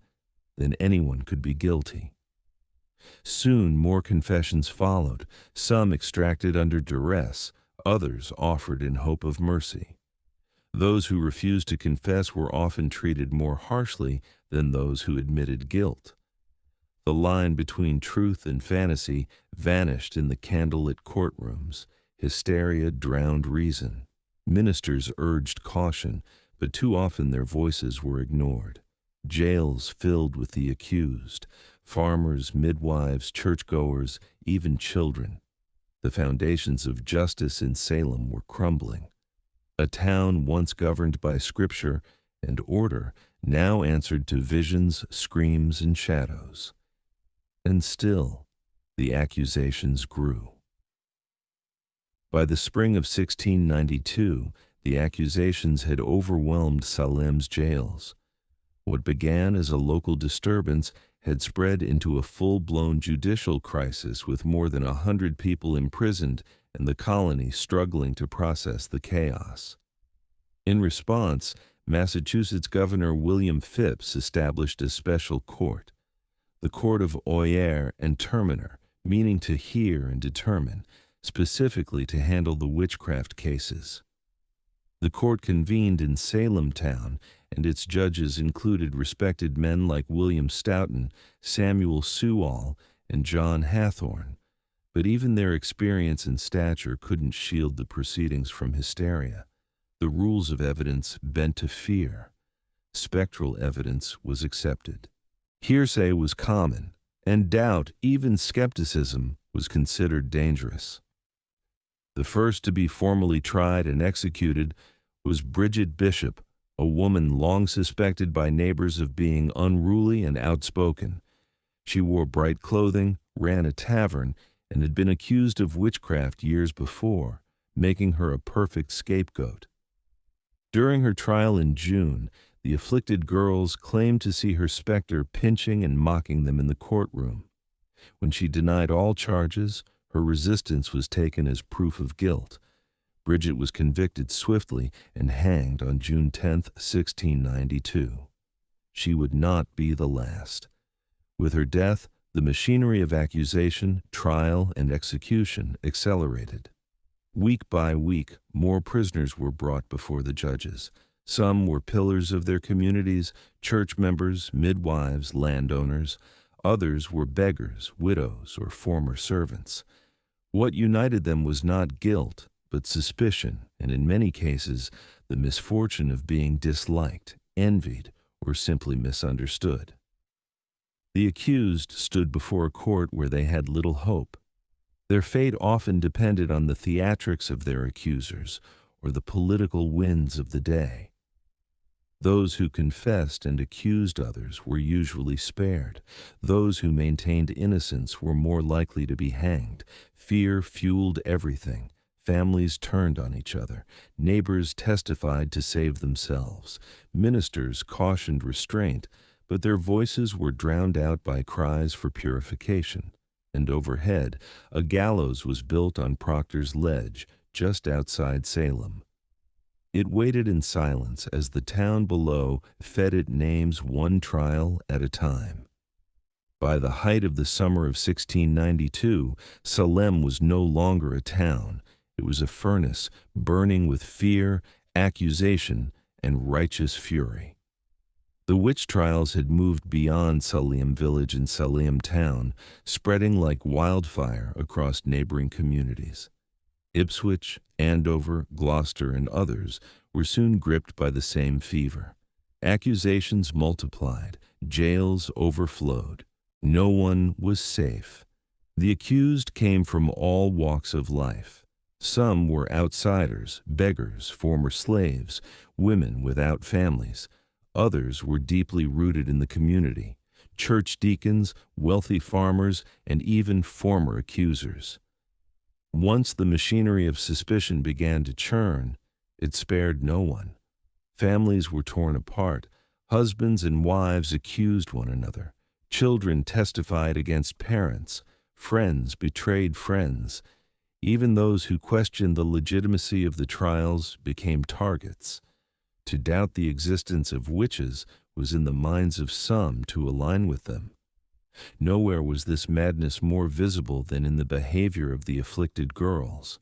then anyone could be guilty. Soon more confessions followed, some extracted under duress, others offered in hope of mercy. Those who refused to confess were often treated more harshly than those who admitted guilt. The line between truth and fantasy vanished in the candlelit courtrooms. Hysteria drowned reason. Ministers urged caution, but too often their voices were ignored. Jails filled with the accused, farmers, midwives, churchgoers, even children. The foundations of justice in Salem were crumbling. A town once governed by scripture and order now answered to visions, screams, and shadows. And still, the accusations grew. By the spring of 1692, the accusations had overwhelmed Salem's jails. What began as a local disturbance had spread into a full-blown judicial crisis with more than 100 people imprisoned and the colony struggling to process the chaos. In response, Massachusetts Governor William Phips established a special court, the Court of Oyer and Terminer, meaning to hear and determine, specifically to handle the witchcraft cases. The court convened in Salem town, and its judges included respected men like William Stoughton, Samuel Sewall, and John Hathorne. But even their experience and stature couldn't shield the proceedings from hysteria. The rules of evidence bent to fear. Spectral evidence was accepted. Hearsay was common, and doubt, even skepticism, was considered dangerous. The first to be formally tried and executed was Bridget Bishop, a woman long suspected by neighbors of being unruly and outspoken. She wore bright clothing, ran a tavern, and had been accused of witchcraft years before, making her a perfect scapegoat. During her trial in June, the afflicted girls claimed to see her specter pinching and mocking them in the courtroom. When she denied all charges, her resistance was taken as proof of guilt. Bridget was convicted swiftly and hanged on June 10, 1692. She would not be the last. With her death, the machinery of accusation, trial, and execution accelerated. Week by week, more prisoners were brought before the judges. Some were pillars of their communities, church members, midwives, landowners. Others were beggars, widows, or former servants. What united them was not guilt, but suspicion, and in many cases, the misfortune of being disliked, envied, or simply misunderstood. The accused stood before a court where they had little hope. Their fate often depended on the theatrics of their accusers or the political winds of the day. Those who confessed and accused others were usually spared. Those who maintained innocence were more likely to be hanged. Fear fueled everything. Families turned on each other. Neighbors testified to save themselves. Ministers cautioned restraint, but their voices were drowned out by cries for purification. And overhead, a gallows was built on Proctor's Ledge, just outside Salem. It waited in silence as the town below fed it names one trial at a time. By the height of the summer of 1692, Salem was no longer a town. It was a furnace burning with fear, accusation, and righteous fury. The witch trials had moved beyond Salem village and Salem town, spreading like wildfire across neighboring communities. Ipswich, Andover, Gloucester, and others were soon gripped by the same fever. Accusations multiplied, jails overflowed. No one was safe. The accused came from all walks of life. Some were outsiders, beggars, former slaves, women without families. Others were deeply rooted in the community, church deacons, wealthy farmers, and even former accusers. Once the machinery of suspicion began to churn, it spared no one. Families were torn apart. Husbands and wives accused one another. Children testified against parents. Friends betrayed friends. Even those who questioned the legitimacy of the trials became targets. To doubt the existence of witches was in the minds of some to align with them. Nowhere was this madness more visible than in the behavior of the afflicted girls.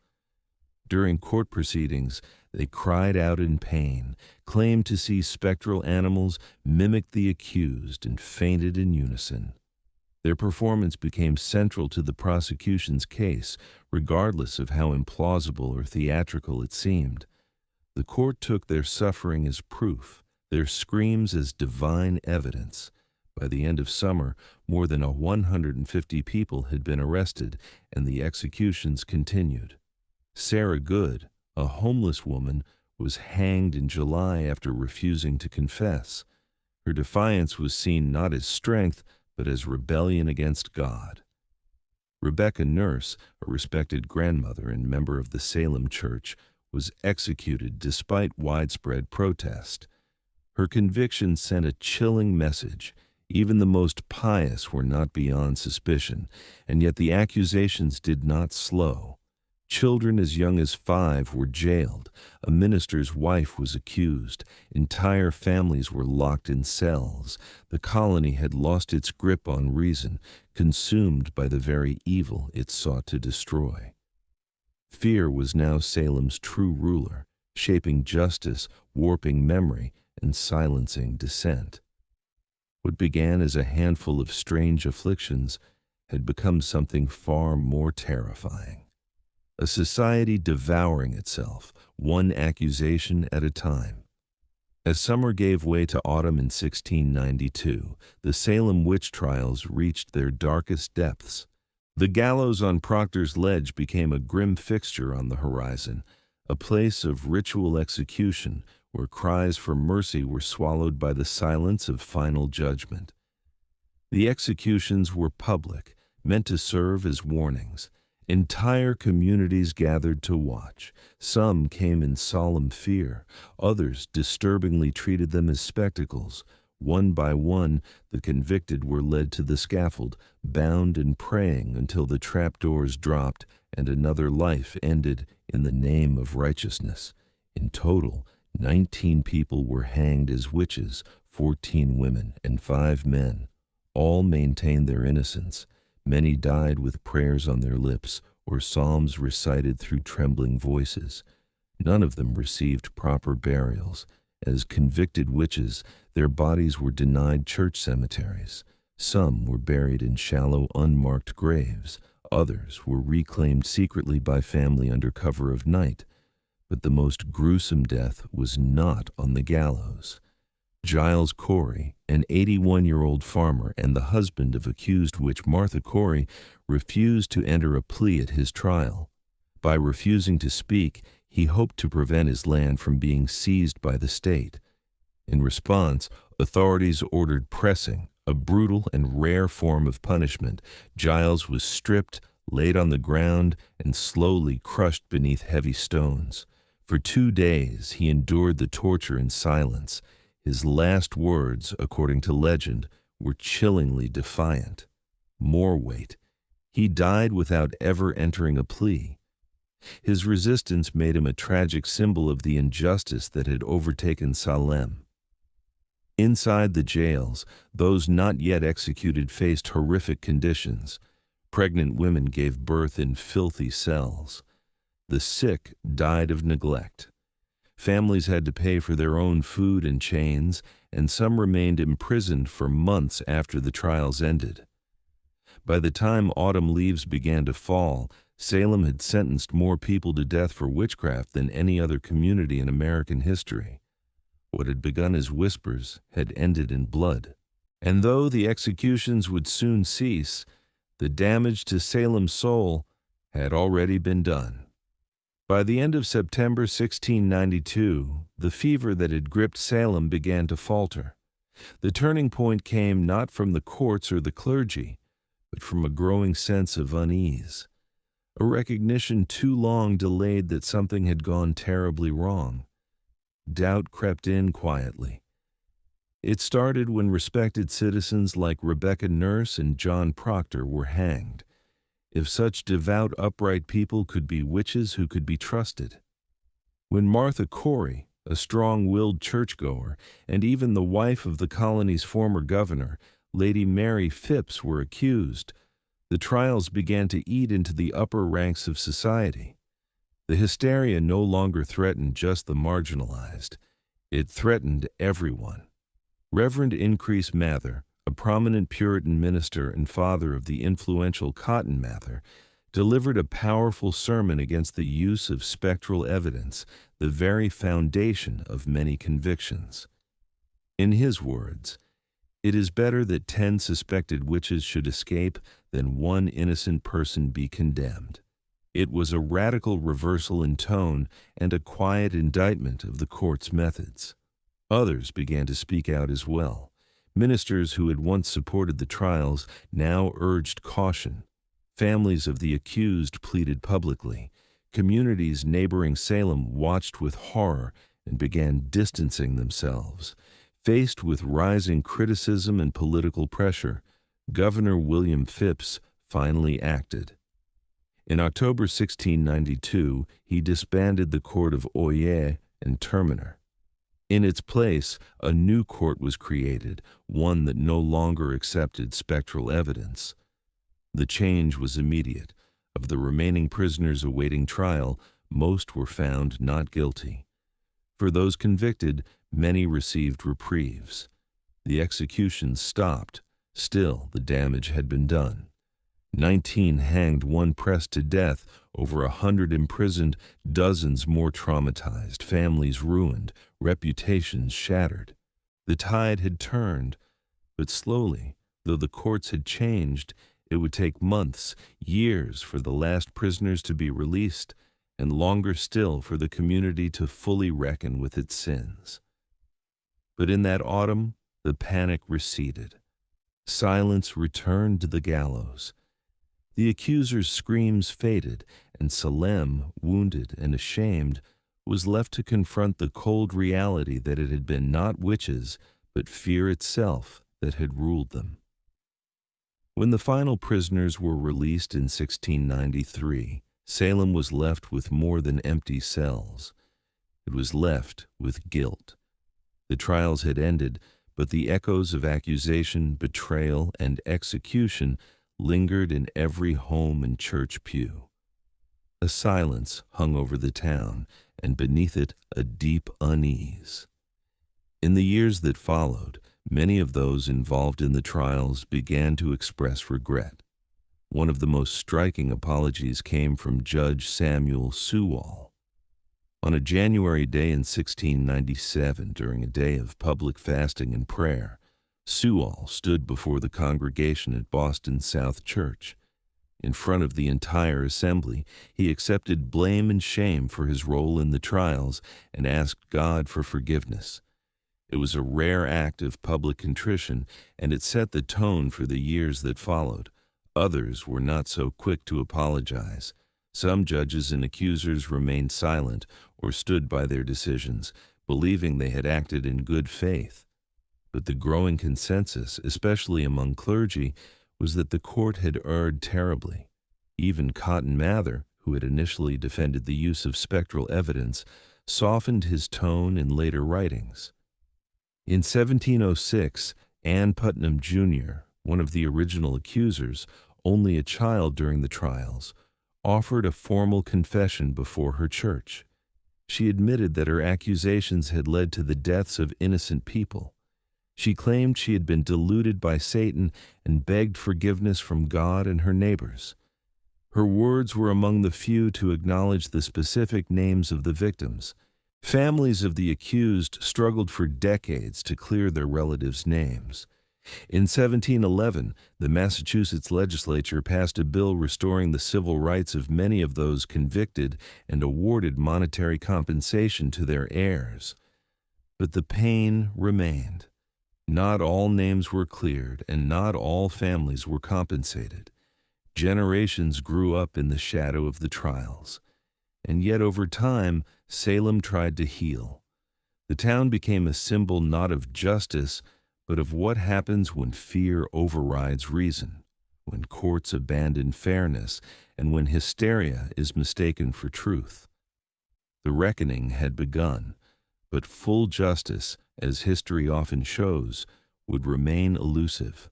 During court proceedings, they cried out in pain, claimed to see spectral animals, mimicked the accused, and fainted in unison. Their performance became central to the prosecution's case, regardless of how implausible or theatrical it seemed. The court took their suffering as proof, their screams as divine evidence. By the end of summer, more than 150 people had been arrested, and the executions continued. Sarah Good, a homeless woman, was hanged in July after refusing to confess. Her defiance was seen not as strength, but as rebellion against God. Rebecca Nurse, a respected grandmother and member of the Salem Church, was executed despite widespread protest. Her conviction sent a chilling message. Even the most pious were not beyond suspicion, and yet the accusations did not slow. Children as young as 5 were jailed. A minister's wife was accused. Entire families were locked in cells. The colony had lost its grip on reason, consumed by the very evil it sought to destroy. Fear was now Salem's true ruler, shaping justice, warping memory, and silencing dissent. What began as a handful of strange afflictions had become something far more terrifying. A society devouring itself, one accusation at a time. As summer gave way to autumn in 1692, the Salem witch trials reached their darkest depths. The gallows on Proctor's Ledge became a grim fixture on the horizon, a place of ritual execution where cries for mercy were swallowed by the silence of final judgment. The executions were public, meant to serve as warnings. Entire communities gathered to watch. Some came in solemn fear. Others disturbingly treated them as spectacles. One by one, the convicted were led to the scaffold, bound and praying until the trapdoors dropped and another life ended in the name of righteousness. In total, 19 people were hanged as witches, 14 women and 5 men. All maintained their innocence. Many died with prayers on their lips or psalms recited through trembling voices. None of them received proper burials. As convicted witches, their bodies were denied church cemeteries. Some were buried in shallow, unmarked graves. Others were reclaimed secretly by family under cover of night. But the most gruesome death was not on the gallows. Giles Corey, an 81-year-old farmer and the husband of accused witch Martha Corey, refused to enter a plea at his trial. By refusing to speak, he hoped to prevent his land from being seized by the state. In response, authorities ordered pressing, a brutal and rare form of punishment. Giles was stripped, laid on the ground, and slowly crushed beneath heavy stones. For 2 days he endured the torture in silence. His last words, according to legend, were chillingly defiant. More weight. He died without ever entering a plea. His resistance made him a tragic symbol of the injustice that had overtaken Salem. Inside the jails, those not yet executed faced horrific conditions. Pregnant women gave birth in filthy cells. The sick died of neglect. Families had to pay for their own food in chains, and some remained imprisoned for months after the trials ended. By the time autumn leaves began to fall, Salem had sentenced more people to death for witchcraft than any other community in American history. What had begun as whispers had ended in blood. And though the executions would soon cease, the damage to Salem's soul had already been done. By the end of September 1692, the fever that had gripped Salem began to falter. The turning point came not from the courts or the clergy, but from a growing sense of unease, a recognition too long delayed that something had gone terribly wrong. Doubt crept in quietly. It started when respected citizens like Rebecca Nurse and John Proctor were hanged. If such devout, upright people could be witches who could be trusted. When Martha Corey, a strong-willed churchgoer, and even the wife of the colony's former governor, Lady Mary Phipps, were accused, the trials began to eat into the upper ranks of society. The hysteria no longer threatened just the marginalized. It threatened everyone. Reverend Increase Mather, a prominent Puritan minister and father of the influential Cotton Mather, delivered a powerful sermon against the use of spectral evidence, the very foundation of many convictions. In his words, "It is better that 10 suspected witches should escape than 1 innocent person be condemned." It was a radical reversal in tone and a quiet indictment of the court's methods. Others began to speak out as well. Ministers who had once supported the trials now urged caution. Families of the accused pleaded publicly. Communities neighboring Salem watched with horror and began distancing themselves. Faced with rising criticism and political pressure, Governor William Phips finally acted. In October 1692, he disbanded the court of Oyer and Terminer. In its place, a new court was created, one that no longer accepted spectral evidence. The change was immediate. Of the remaining prisoners awaiting trial, most were found not guilty. For those convicted, many received reprieves. The executions stopped. Still, the damage had been done. 19 hanged, one pressed to death, over 100 imprisoned, dozens more traumatized, families ruined, reputations shattered. The tide had turned, but slowly, though the courts had changed, it would take months, years for the last prisoners to be released, and longer still for the community to fully reckon with its sins. But in that autumn, the panic receded. Silence returned to the gallows. The accuser's screams faded, and Salem, wounded and ashamed, was left to confront the cold reality that it had been not witches, but fear itself that had ruled them. When the final prisoners were released in 1693, Salem was left with more than empty cells. It was left with guilt. The trials had ended, but the echoes of accusation, betrayal, and execution lingered in every home and church pew. A silence hung over the town, and beneath it a deep unease. In the years that followed, many of those involved in the trials began to express regret. One of the most striking apologies came from Judge Samuel Sewall. On a January day in 1697, during a day of public fasting and prayer, Sewall stood before the congregation at Boston's South Church. In front of the entire assembly, he accepted blame and shame for his role in the trials and asked God for forgiveness. It was a rare act of public contrition, and it set the tone for the years that followed. Others were not so quick to apologize. Some judges and accusers remained silent or stood by their decisions, believing they had acted in good faith. But the growing consensus, especially among clergy, was that the court had erred terribly. Even Cotton Mather, who had initially defended the use of spectral evidence, softened his tone in later writings. In 1706, Ann Putnam, Jr., one of the original accusers, only a child during the trials, offered a formal confession before her church. She admitted that her accusations had led to the deaths of innocent people. She claimed she had been deluded by Satan and begged forgiveness from God and her neighbors. Her words were among the few to acknowledge the specific names of the victims. Families of the accused struggled for decades to clear their relatives' names. In 1711, the Massachusetts legislature passed a bill restoring the civil rights of many of those convicted and awarded monetary compensation to their heirs. But the pain remained. Not all names were cleared, and not all families were compensated. Generations grew up in the shadow of the trials. And yet over time, Salem tried to heal. The town became a symbol not of justice, but of what happens when fear overrides reason, when courts abandon fairness, and when hysteria is mistaken for truth. The reckoning had begun, but full justice, as history often shows, would remain elusive.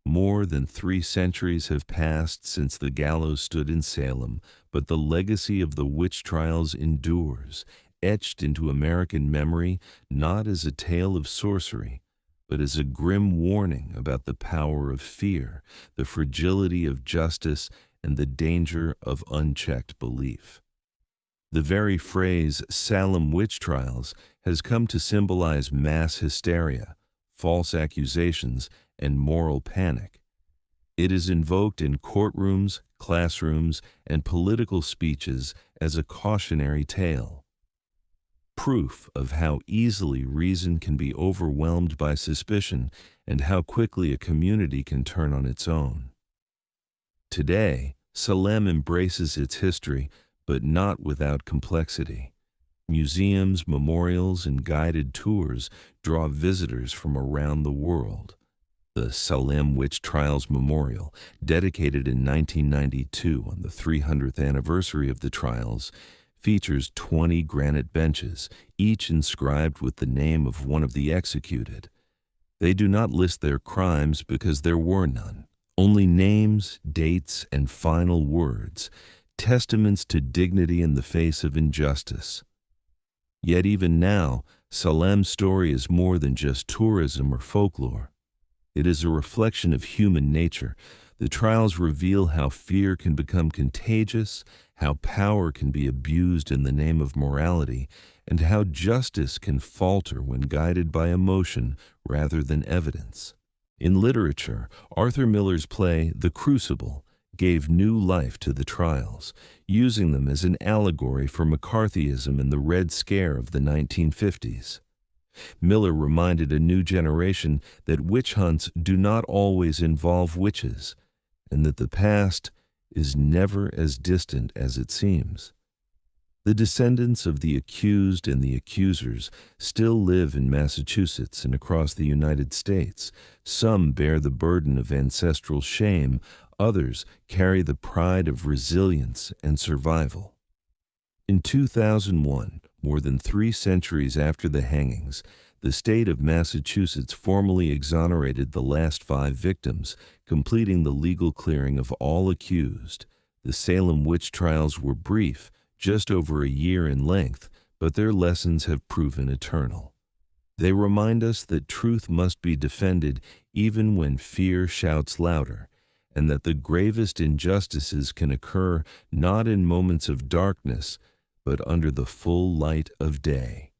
More than 3 centuries have passed since the gallows stood in Salem, but the legacy of the witch trials endures, etched into American memory not as a tale of sorcery, but as a grim warning about the power of fear, the fragility of justice, and the danger of unchecked belief. The very phrase Salem witch trials has come to symbolize mass hysteria, false accusations, and moral panic. It is invoked in courtrooms, classrooms, and political speeches as a cautionary tale. Proof of how easily reason can be overwhelmed by suspicion and how quickly a community can turn on its own. Today, Salem embraces its history, but not without complexity. Museums, memorials, and guided tours draw visitors from around the world. The Salem Witch Trials Memorial, dedicated in 1992 on the 300th anniversary of the trials, features 20 granite benches, each inscribed with the name of one of the executed. They do not list their crimes because there were none. Only names, dates, and final words, testaments to dignity in the face of injustice. Yet even now, Salem's story is more than just tourism or folklore. It is a reflection of human nature. The trials reveal how fear can become contagious, how power can be abused in the name of morality, and how justice can falter when guided by emotion rather than evidence. In literature, Arthur Miller's play The Crucible gave new life to the trials, using them as an allegory for McCarthyism and the Red Scare of the 1950s. Miller reminded a new generation that witch hunts do not always involve witches, and that the past is never as distant as it seems. The descendants of the accused and the accusers still live in Massachusetts and across the United States. Some bear the burden of ancestral shame, others carry the pride of resilience and survival. In 2001, more than 3 centuries after the hangings, the state of Massachusetts formally exonerated the last 5 victims, completing the legal clearing of all accused. The Salem witch trials were brief, just over a year in length, but their lessons have proven eternal. They remind us that truth must be defended even when fear shouts louder, and that the gravest injustices can occur not in moments of darkness, but under the full light of day.